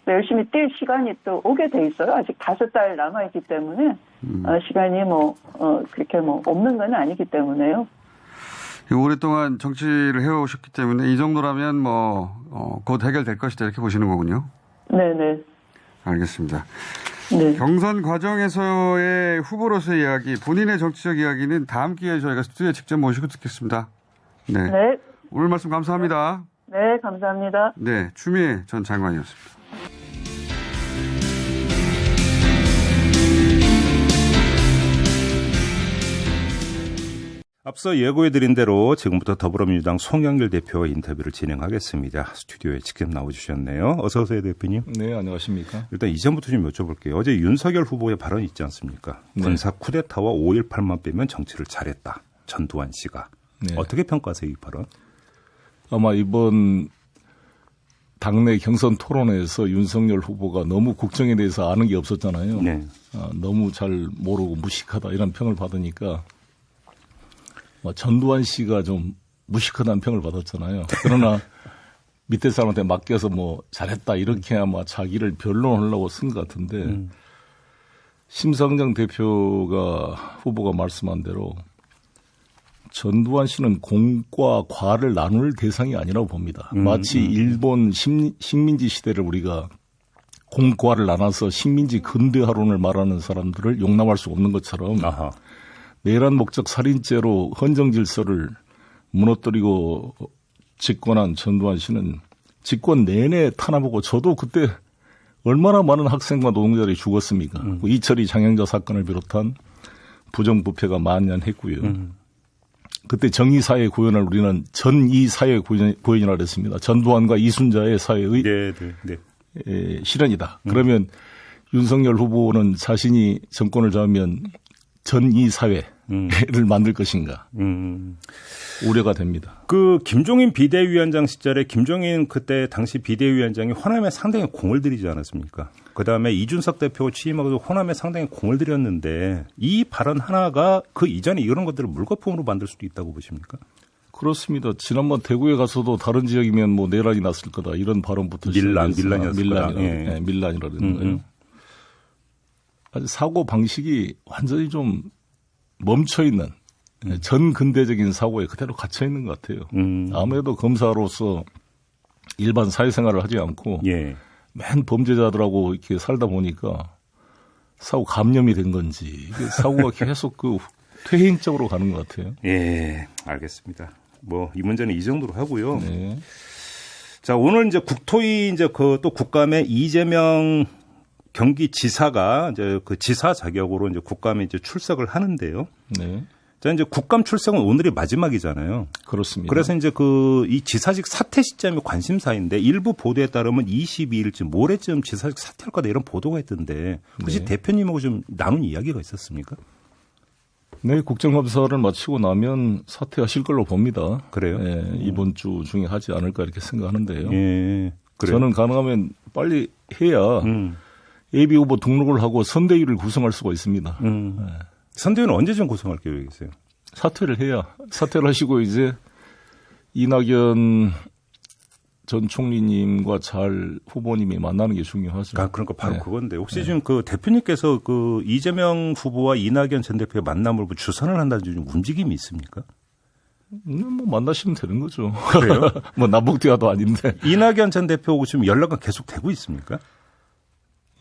또 열심히 뛸 시간이 또 오게 돼 있어요. 아직 5달 남아있기 때문에 시간이 그렇게 없는 건 아니기 때문에요. 오랫동안 정치를 해오셨기 때문에 이 정도라면 곧 해결될 것이다 이렇게 보시는 거군요. 네네. 알겠습니다. 네. 경선 과정에서의 후보로서의 이야기, 본인의 정치적 이야기는 다음 기회에 저희가 스튜디오에 직접 모시고 듣겠습니다. 네. 네. 오늘 말씀 감사합니다. 네, 감사합니다. 네, 추미애 전 장관이었습니다. 앞서 예고해드린 대로 지금부터 더불어민주당 송영길 대표와 인터뷰를 진행하겠습니다. 스튜디오에 직접 나와주셨네요. 어서 오세요, 대표님. 네, 안녕하십니까. 일단 이전부터 좀 여쭤볼게요. 어제 윤석열 후보의 발언이 있지 않습니까? 네. 군사 쿠데타와 5.18만 빼면 정치를 잘했다. 전두환 씨가. 네. 어떻게 평가하세요, 이 발언? 아마 이번 당내 경선 토론에서 윤석열 후보가 너무 국정에 대해서 아는 게 없었잖아요. 네. 너무 잘 모르고 무식하다 이런 평을 받으니까 전두환 씨가 좀 무식하다는 평을 받았잖아요. 그러나 밑에 사람한테 맡겨서 잘했다 이렇게 아마 자기를 변론하려고 쓴 것 같은데 심상정 후보가 말씀한 대로 전두환 씨는 공과 과를 나눌 대상이 아니라고 봅니다. 마치 일본 식민지 시대를 우리가 공과를 나눠서 식민지 근대화론을 말하는 사람들을 용납할 수 없는 것처럼 아하. 내란 목적 살인죄로 헌정 질서를 무너뜨리고 집권한 전두환 씨는 집권 내내 탄압하고 저도 그때 얼마나 많은 학생과 노동자들이 죽었습니까? 이철이 장영자 사건을 비롯한 부정부패가 만연했고요. 그때 정의사회 구현을 우리는 전이사회 구현이라고 했습니다. 전두환과 이순자의 사회의 실현이다. 그러면 윤석열 후보는 자신이 정권을 잡으면 전이사회를 만들 것인가 우려가 됩니다. 김종인 비대위원장 시절에 김종인 그때 당시 비대위원장이 호남에 상당히 공을 들이지 않았습니까? 그다음에 이준석 대표 취임하고도 호남에 상당히 공을 들였는데 이 발언 하나가 그 이전에 이런 것들을 물거품으로 만들 수도 있다고 보십니까? 그렇습니다. 지난번 대구에 가서도 다른 지역이면 내란이 났을 거다 이런 발언부터 밀란이었을 거다. 네, 밀란이라는 거예요. 아주 사고 방식이 완전히 좀 멈춰 있는 전근대적인 사고에 그대로 갇혀 있는 것 같아요. 아무래도 검사로서 일반 사회생활을 하지 않고 맨 범죄자들하고 이렇게 살다 보니까 사고 감염이 된 건지 이게 사고가 계속 퇴행적으로 가는 것 같아요. 예, 알겠습니다. 이 문제는 이 정도로 하고요. 네. 자, 오늘 이제 국토위 또 국감에 이재명 경기지사가 이제 그 지사 자격으로 이제 국감에 이제 출석을 하는데요. 네. 자, 이제 국감 출석은 오늘이 마지막이잖아요. 그렇습니다. 그래서 이제 이 지사직 사퇴 시점이 관심사인데 일부 보도에 따르면 22일쯤 모레쯤 지사직 사퇴할 거다 이런 보도가 있던데 혹시 대표님하고 좀 나눈 이야기가 있었습니까? 네, 국정감사를 마치고 나면 사퇴하실 걸로 봅니다. 그래요? 네, 이번 주 중에 하지 않을까 이렇게 생각하는데요. 예, 그래요? 저는 가능하면 빨리 해야 예비후보 등록을 하고 선대위를 구성할 수가 있습니다. 네. 선대위는 언제쯤 구성할 계획이세요? 사퇴를 해야. 사퇴를 하시고 이제 이낙연 전 총리님과 후보님이 만나는 게 중요하죠. 그러니까 바로 그건데 혹시 지금 대표님께서 이재명 후보와 이낙연 전 대표의 만남을 주선을 한다는 좀 움직임이 있습니까? 만나시면 되는 거죠. 그래요? 남북대화도 아닌데. 이낙연 전 대표하고 지금 연락은 계속 되고 있습니까?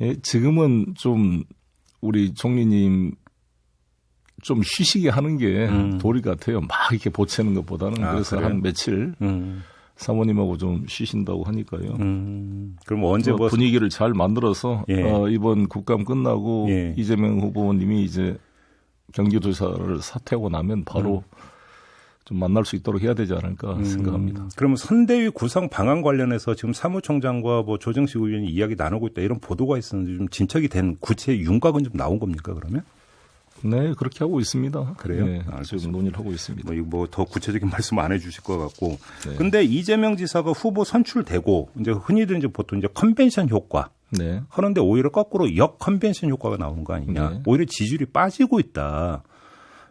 예, 지금은 좀 우리 총리님 좀 쉬시게 하는 게 도리 같아요. 막 이렇게 보채는 것보다는. 그래서 그래요? 한 며칠 사모님하고 좀 쉬신다고 하니까요. 그럼 언제 분위기를 잘 만들어서 이번 국감 끝나고 이재명 후보님이 이제 경기도지사를 사퇴하고 나면 바로 좀 만날 수 있도록 해야 되지 않을까 생각합니다. 그러면 선대위 구성 방안 관련해서 지금 사무총장과 조정식 의원이 이야기 나누고 있다 이런 보도가 있었는데 좀 진척이 된 구체 윤곽은 좀 나온 겁니까 그러면? 네, 그렇게 하고 있습니다. 그래요? 네, 지금 논의를 하고 있습니다. 뭐 더 구체적인 말씀 안 해주실 것 같고. 네. 근데 이재명 지사가 후보 선출되고 이제 흔히들 이제 보통 이제 컨벤션 효과. 네. 하는데 오히려 거꾸로 역 컨벤션 효과가 나오는 거 아니냐. 네. 오히려 지지율이 빠지고 있다.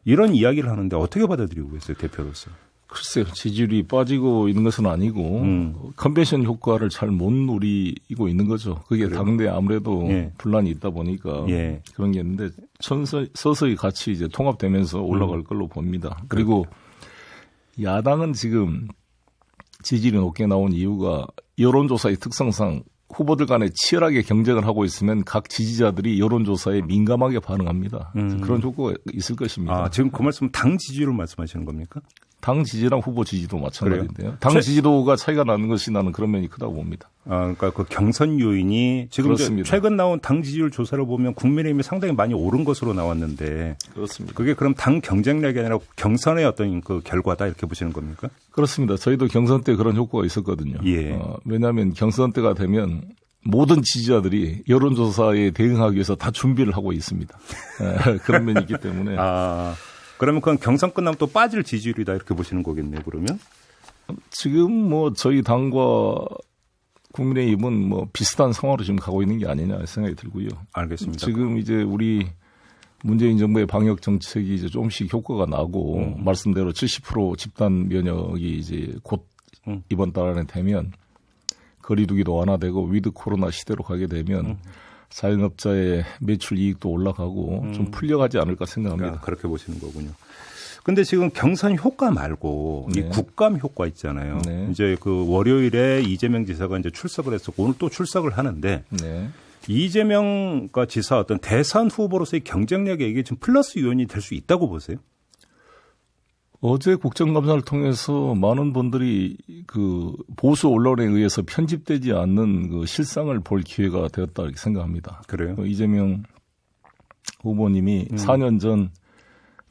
이런 이야기를 하는데 어떻게 받아들이고 계세요, 대표로서? 글쎄요, 지지율이 빠지고 있는 것은 아니고 컨벤션 효과를 잘 못 누리고 있는 거죠. 그게 그래요? 당내에 아무래도 예. 분란이 있다 보니까 예. 그런 게 있는데 서서히 같이 이제 통합되면서 올라갈 걸로 봅니다. 그리고 야당은 지금 지지율이 높게 나온 이유가 여론조사의 특성상 후보들 간에 치열하게 경쟁을 하고 있으면 각 지지자들이 여론조사에 민감하게 반응합니다. 그런 효과가 있을 것입니다. 아, 지금 그 말씀은 당 지지율을 말씀하시는 겁니까? 당 지지랑 후보 지지도 마찬가지인데요. 당 지지도가 차이가 나는 것이 나는 그런 면이 크다고 봅니다. 아, 그러니까 그 경선 요인이 지금 이제 최근 나온 당 지지율 조사를 보면 국민의힘이 상당히 많이 오른 것으로 나왔는데 그렇습니다. 그게 그럼 당 경쟁력이 아니라 경선의 어떤 그 결과다 이렇게 보시는 겁니까? 그렇습니다. 저희도 경선 때 그런 효과가 있었거든요. 예. 왜냐하면 경선 때가 되면 모든 지지자들이 여론조사에 대응하기 위해서 다 준비를 하고 있습니다. 그런 면이 있기 때문에. 아, 그러면 그건 경선 끝나면 또 빠질 지지율이다 이렇게 보시는 거겠네요, 그러면? 지금 뭐 저희 당과 국민의힘은 뭐 비슷한 상황으로 지금 가고 있는 게 아니냐 생각이 들고요. 알겠습니다. 지금 이제 우리 문재인 정부의 방역 정책이 이제 조금씩 효과가 나고 말씀대로 70% 집단 면역이 이제 곧 이번 달 안에 되면 거리두기도 완화되고 위드 코로나 시대로 가게 되면 자영업자의 매출 이익도 올라가고 좀 풀려가지 않을까 생각합니다. 그렇게 보시는 거군요. 근데 지금 경선 효과 말고 네. 이 국감 효과 있잖아요. 네. 이제 그 월요일에 이재명 지사가 이제 출석을 했었고 오늘 또 출석을 하는데 네. 이재명 지사 어떤 대선 후보로서의 경쟁력에 이게 좀 플러스 요인이 될 수 있다고 보세요? 어제 국정감사를 통해서 많은 분들이 그 보수 언론에 의해서 편집되지 않는 그 실상을 볼 기회가 되었다 이렇게 생각합니다. 그래요? 이재명 후보님이 4년 전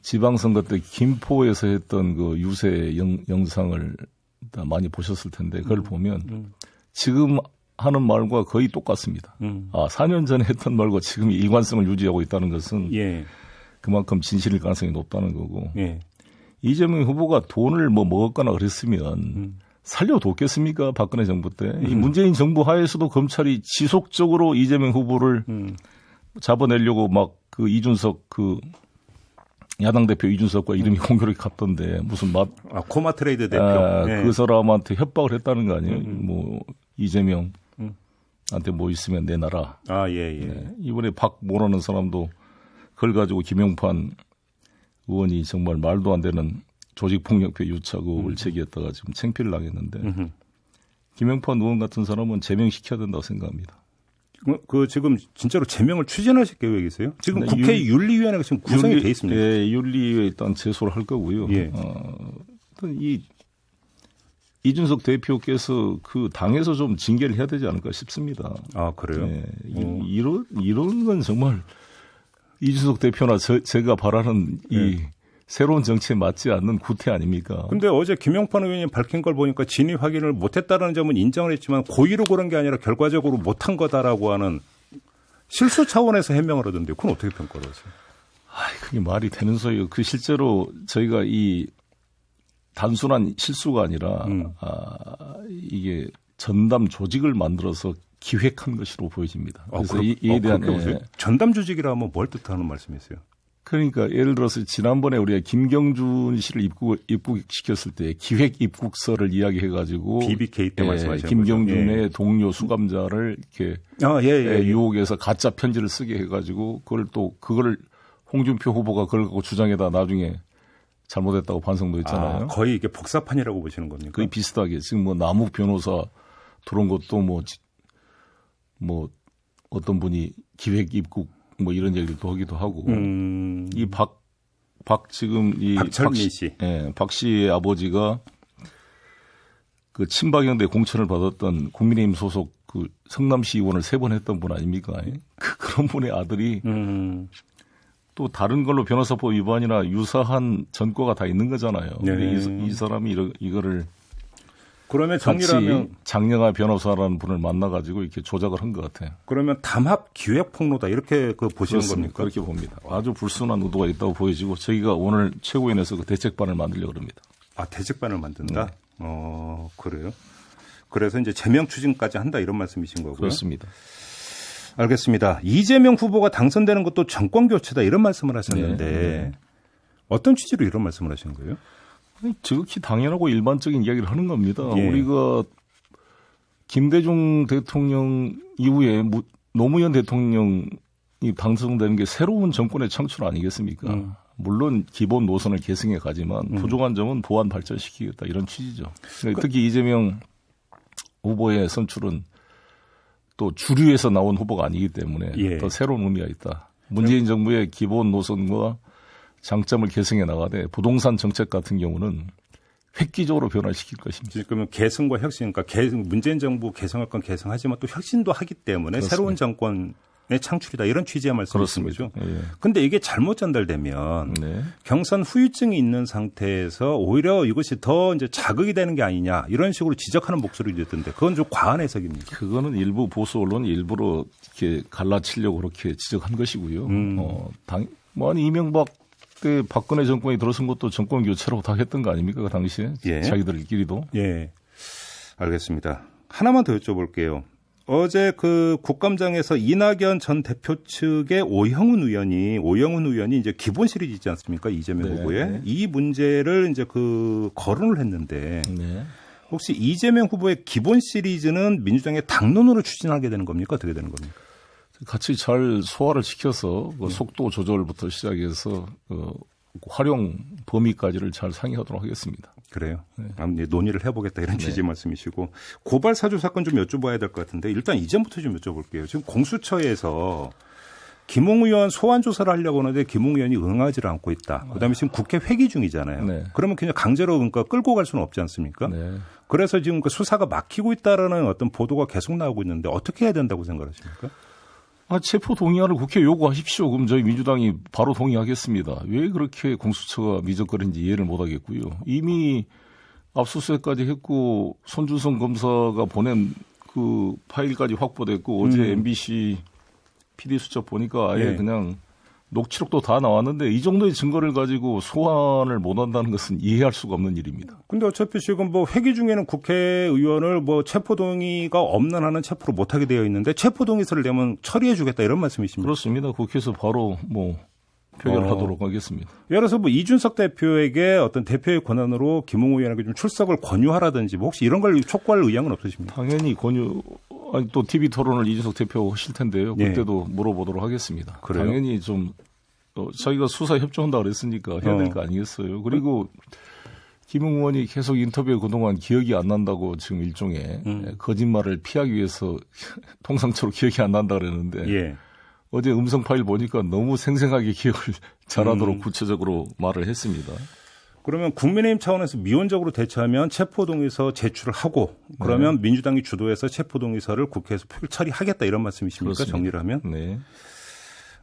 지방선거 때 김포에서 했던 그 유세 영상을 많이 보셨을 텐데 그걸 보면 지금 하는 말과 거의 똑같습니다. 4년 전에 했던 말과 지금 일관성을 유지하고 있다는 것은 예. 그만큼 진실일 가능성이 높다는 거고 예. 이재명 후보가 돈을 뭐 먹었거나 그랬으면 살려뒀겠습니까? 박근혜 정부 때. 이 문재인 정부 하에서도 검찰이 지속적으로 이재명 후보를 잡아내려고 막 그 이준석 그 야당 대표 이준석과 이름이 공교롭게 같던데 무슨 코마트레이드 대표. 예. 그 사람한테 협박을 했다는 거 아니에요? 뭐 이재명한테 뭐 있으면 내놔라. 아, 예, 예. 네. 이번에 박모라는 사람도 그걸 가지고 김용판 의원이 정말 말도 안 되는 조직폭력배 유착 의혹을 제기했다가 지금 창피를 당했는데 김용판 의원 같은 사람은 제명시켜야 된다고 생각합니다. 그 지금 진짜로 제명을 추진하실 계획이세요? 지금 네, 국회 윤리위원회가 지금 구성이 돼 있습니다. 예, 윤리위에 일단 제소를 할 거고요. 예. 이준석 대표께서 그 당에서 좀 징계를 해야 되지 않을까 싶습니다. 아, 그래요? 예, 이런 건 정말 이준석 대표나 제가 바라는 이 새로운 정치에 맞지 않는 구태 아닙니까? 근데 어제 김용판 의원이 밝힌 걸 보니까 진위 확인을 못했다는 점은 인정을 했지만 고의로 그런 게 아니라 결과적으로 못한 거다라고 하는 실수 차원에서 해명을 하던데 그건 어떻게 평가를 하세요? 그게 말이 되는 소리예요. 그 실제로 저희가 이 단순한 실수가 아니라 이게 전담 조직을 만들어서 기획한 것으로 보여집니다. 그래서 이에 대한 전담 조직이라면 뭘 뜻하는 말씀이세요? 그러니까 예를 들어서 지난번에 우리가 김경준 씨를 입국시켰을 때 기획 입국서를 이야기해가지고 BBK 때 말씀하신 김경준의 거죠? 동료 수감자를 이렇게 유혹해서 가짜 편지를 쓰게 해가지고 그걸 홍준표 후보가 그걸 갖고 주장에다 나중에 잘못했다고 반성도 했잖아요. 거의 이게 복사판이라고 보시는 겁니까? 거의 비슷하게 지금 뭐 남욱 변호사 들어온 것도 뭐 어떤 분이 기획 입국 뭐 이런 얘기도 하기도 하고 이 박철민 씨, 박 씨의 아버지가 그 친박연대 공천을 받았던 국민의힘 소속 그 성남시 의원을 3번 했던 분 아닙니까? 그런 분의 아들이 또 다른 걸로 변호사법 위반이나 유사한 전과가 다 있는 거잖아요. 네. 이 사람이 이거를 그러면 같이 정리하면 장영하 변호사라는 분을 만나가지고 이렇게 조작을 한 것 같아요. 그러면 담합 기획 폭로다 이렇게 보시는 그렇습니다. 겁니까? 그렇게 봅니다. 아주 불순한 의도가 있다고 보여지고 저희가 오늘 최고위원회에서 그 대책반을 만들려고 합니다. 아, 대책반을 만든다? 그래요? 그래서 이제 제명 추진까지 한다 이런 말씀이신 거고요. 그렇습니다. 알겠습니다. 이재명 후보가 당선되는 것도 정권 교체다 이런 말씀을 하셨는데 네. 어떤 취지로 이런 말씀을 하신 거예요? 지극히 당연하고 일반적인 이야기를 하는 겁니다. 예. 우리가 김대중 대통령 이후에 노무현 대통령이 당선되는 게 새로운 정권의 창출 아니겠습니까? 물론 기본 노선을 계승해 가지만 부족한 점은 보완 발전시키겠다 이런 취지죠. 특히 이재명 후보의 선출은 또 주류에서 나온 후보가 아니기 때문에 예. 더 새로운 의미가 있다. 문재인 정부의 기본 노선과 장점을 계승해 나가되 부동산 정책 같은 경우는 획기적으로 변화시킬 것입니다. 지금 개성과 혁신, 그러니까 문재인 정부 개성할 건 개성하지만 또 혁신도 하기 때문에 그렇습니다. 새로운 정권의 창출이다 이런 취지의 말씀이신 거죠. 그렇습니다. 그런데 이게 잘못 전달되면 네. 경선 후유증이 있는 상태에서 오히려 이것이 더 이제 자극이 되는 게 아니냐 이런 식으로 지적하는 목소리도 있던데 그건 좀 과한 해석입니다. 그거는 일부 보수 언론이 일부러 이렇게 갈라치려고 그렇게 지적한 것이고요. 아니 이명박 때 박근혜 정권이 들어선 것도 정권 교체라고 다 했던 거 아닙니까? 그 당시에 예. 자기들끼리도. 예, 알겠습니다. 하나만 더 여쭤볼게요. 어제 그 국감장에서 이낙연 전 대표 측의 오영훈 의원이 이제 기본 시리즈 있지 않습니까? 이재명 네, 후보의 네. 이 문제를 이제 그 거론을 했는데 네. 혹시 이재명 후보의 기본 시리즈는 민주당의 당론으로 추진하게 되는 겁니까? 어떻게 되는 겁니까? 같이 잘 소화를 시켜서 그 속도 조절부터 시작해서 활용 범위까지를 잘 상의하도록 하겠습니다. 그래요. 아무튼 논의를 해보겠다 이런 취지 말씀이시고 고발 사주 사건 좀 여쭤봐야 될 것 같은데 일단 이전부터 좀 여쭤볼게요. 지금 공수처에서 김웅 의원 소환 조사를 하려고 하는데 김웅 의원이 응하지를 않고 있다. 그다음에 지금 국회 회기 중이잖아요. 네. 그러면 그냥 강제로 그러니까 끌고 갈 수는 없지 않습니까? 네. 그래서 지금 그 수사가 막히고 있다라는 어떤 보도가 계속 나오고 있는데 어떻게 해야 된다고 생각하십니까? 체포 동의안을 국회에 요구하십시오. 그럼 저희 민주당이 바로 동의하겠습니다. 왜 그렇게 공수처가 미적거리는지 이해를 못하겠고요. 이미 압수수색까지 했고 손준성 검사가 보낸 그 파일까지 확보됐고 어제 MBC PD수첩 보니까 아예 예. 그냥 녹취록도 다 나왔는데 이 정도의 증거를 가지고 소환을 못한다는 것은 이해할 수가 없는 일입니다. 근데 어차피 지금 뭐 회기 중에는 국회의원을 뭐 체포동의가 없는 한은 체포를 못하게 되어 있는데 체포동의서를 내면 처리해주겠다 이런 말씀이십니까? 그렇습니다. 국회에서 바로 표결하도록 하겠습니다. 예를 들어서 뭐 이준석 대표에게 어떤 대표의 권한으로 김웅 의원에게 좀 출석을 권유하라든지 뭐 혹시 이런 걸 촉구할 의향은 없으십니까? 당연히 또 TV 토론을 이준석 대표가 하실 텐데요. 그때도 물어보도록 하겠습니다. 그래요? 당연히 좀 자기가 수사 협조한다 그랬으니까 해야 될 거 아니겠어요. 그리고 김웅 의원이 계속 인터뷰에 그동안 기억이 안 난다고 지금 일종의 거짓말을 피하기 위해서 통상적으로 기억이 안 난다 그랬는데 예. 어제 음성 파일 보니까 너무 생생하게 기억을 잘하도록 구체적으로 말을 했습니다. 그러면 국민의힘 차원에서 미온적으로 대처하면 체포동의서 제출을 하고 그러면 민주당이 주도해서 체포동의서를 국회에서 표결 처리하겠다 이런 말씀이십니까? 그렇습니다. 정리를 하면? 네.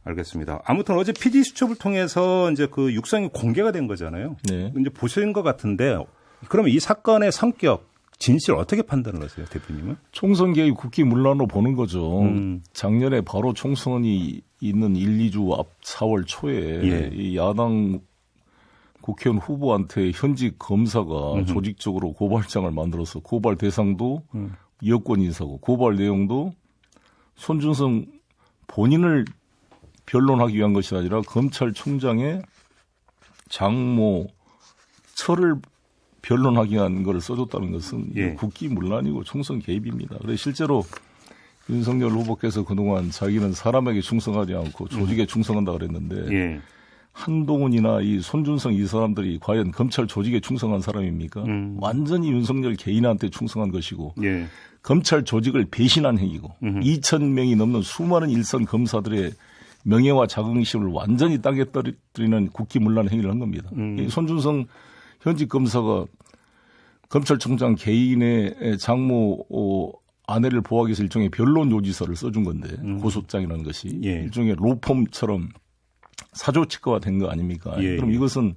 알겠습니다. 아무튼 어제 PD 수첩을 통해서 이제 그 육성이 공개가 된 거잖아요. 네. 이제 보신 것 같은데 그러면 이 사건의 성격, 진실 어떻게 판단을 하세요, 대표님은? 총선 개입 국기문란으로 보는 거죠. 작년에 바로 총선이 있는 1, 2주 앞 4월 초에 예. 이 야당 국회의원 후보한테 현직 검사가 조직적으로 고발장을 만들어서 고발 대상도 여권 인사고 고발 내용도 손준성 본인을 변론하기 위한 것이 아니라 검찰총장의 장모 철을 변론하기 위한 걸 써줬다는 것은 예. 국기문란이고 총선 개입입니다. 그래서 실제로 윤석열 후보께서 그동안 자기는 사람에게 충성하지 않고 조직에 충성한다 그랬는데 예. 한동훈이나 이 손준성 이 사람들이 과연 검찰 조직에 충성한 사람입니까? 완전히 윤석열 개인한테 충성한 것이고 예. 검찰 조직을 배신한 행위고 2,000명이 넘는 수많은 일선 검사들의 명예와 자긍심을 완전히 땅에 떨어뜨리는 국기문란 행위를 한 겁니다. 이 손준성 현직 검사가 검찰총장 개인의 장모 아내를 보호하기 위해서 일종의 변론 요지서를 써준 건데 고소장이라는 것이 예. 일종의 로펌처럼 사조치과가 된 거 아닙니까? 예. 그럼 이것은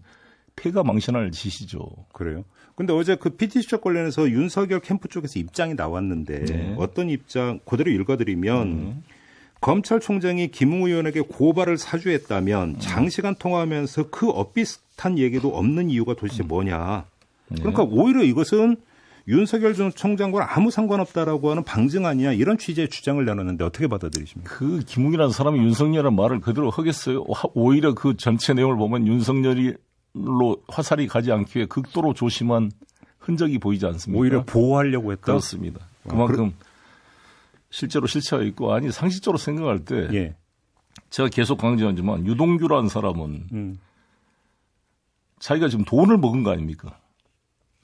폐가 망신할 짓이죠. 그래요. 근데 어제 그 PT 수첩 관련해서 윤석열 캠프 쪽에서 입장이 나왔는데 네. 어떤 입장 그대로 읽어드리면 검찰총장이 김웅 의원에게 고발을 사주했다면 장시간 통화하면서 그 엇비슷한 얘기도 없는 이유가 도대체 뭐냐. 그러니까 오히려 이것은 윤석열 전 총장과 아무 상관없다라고 하는 방증 아니야 이런 취지의 주장을 내놨는데 어떻게 받아들이십니까? 그 김웅이라는 사람이 윤석열의 말을 그대로 하겠어요. 오히려 그 전체 내용을 보면 윤석열로 화살이 가지 않기 위해 극도로 조심한 흔적이 보이지 않습니까? 오히려 보호하려고 했다? 그렇습니다. 그만큼 실제로 실체가 있고 아니 상식적으로 생각할 때 예. 제가 계속 강조하지만 유동규라는 사람은 자기가 지금 돈을 먹은 거 아닙니까?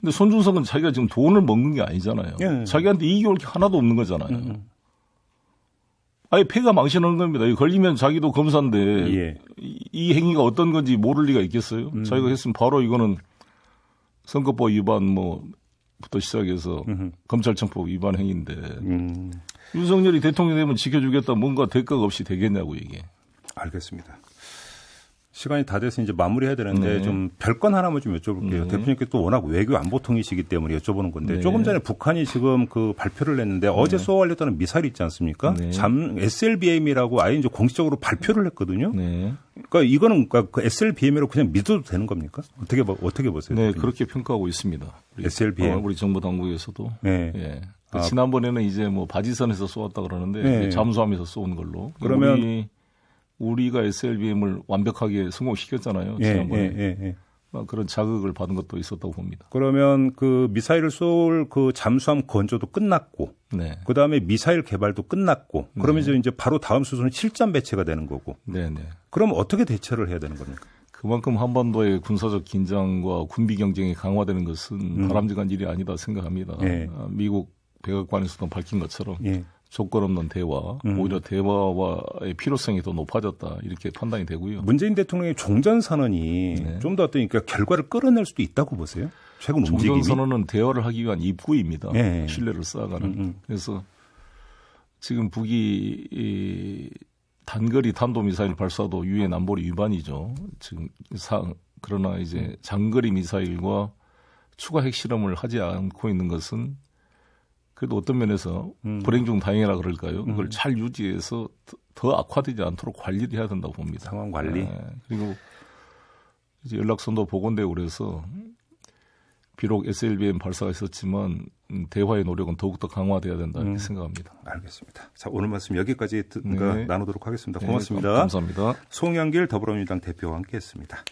근데 손준성은 자기가 지금 돈을 먹는 게 아니잖아요. 예. 자기한테 이익이 올 게 하나도 없는 거잖아요. 아예 폐가 망신하는 겁니다. 걸리면 자기도 검사인데 예. 이 행위가 어떤 건지 모를 리가 있겠어요? 자기가 했으면 바로 이거는 선거법 위반 부터 시작해서 검찰청법 위반 행위인데 윤석열이 대통령 되면 지켜주겠다 뭔가 대가가 없이 되겠냐고 이게. 알겠습니다. 시간이 다 돼서 이제 마무리해야 되는데 네. 좀 별건 하나만 좀 여쭤볼게요. 대표님께 또 워낙 외교 안보통이시기 때문에 여쭤보는 건데 네. 조금 전에 북한이 지금 그 발표를 했는데 어제 쏘아올렸다는 미사일 있지 않습니까? 네. SLBM이라고 아예 이제 공식적으로 발표를 했거든요. 네. 그러니까 이거는 그 SLBM이라고 그냥 믿어도 되는 겁니까? 어떻게 보세요? 네, 대표님? 그렇게 평가하고 있습니다. SLBM. 우리 정부 당국에서도. 네. 예. 지난번에는 이제 바지선에서 쏘았다 그러는데 네. 잠수함에서 쏘은 걸로. 그러면 우리가 SLBM을 완벽하게 성공시켰잖아요. 지난번에. 그런 자극을 받은 것도 있었다고 봅니다. 그러면 그 미사일을 쏠 그 잠수함 건조도 끝났고, 네. 그 다음에 미사일 개발도 끝났고, 그러면서 이제 바로 다음 수순은 실전 배치가 되는 거고. 네네. 그럼 어떻게 대처를 해야 되는 겁니까? 그만큼 한반도의 군사적 긴장과 군비 경쟁이 강화되는 것은 바람직한 일이 아니다 생각합니다. 예. 미국 백악관에서도 밝힌 것처럼 예. 조건 없는 대화, 오히려 대화와의 필요성이 더 높아졌다 이렇게 판단이 되고요. 문재인 대통령의 종전선언이 네. 좀 더 어떤 그러니까 결과를 끌어낼 수도 있다고 보세요? 최근 움직임이. 종전선언은 대화를 하기 위한 입구입니다. 네. 신뢰를 쌓아가는. 그래서 지금 북이 이 단거리 탄도미사일 발사도 유엔 안보리 위반이죠. 지금 그러나 이제 장거리 미사일과 추가 핵실험을 하지 않고 있는 것은 그래도 어떤 면에서 불행 중 다행이라 그럴까요? 그걸 잘 유지해서 더 악화되지 않도록 관리를 해야 된다고 봅니다. 상황 관리. 네. 그리고 이제 연락선도 복원되고 그래서 비록 SLBM 발사가 있었지만 대화의 노력은 더욱더 강화돼야 된다 이렇게 생각합니다. 알겠습니다. 자, 오늘 말씀 여기까지 네. 나누도록 하겠습니다. 네, 고맙습니다. 감사합니다. 송영길 더불어민주당 대표와 함께했습니다.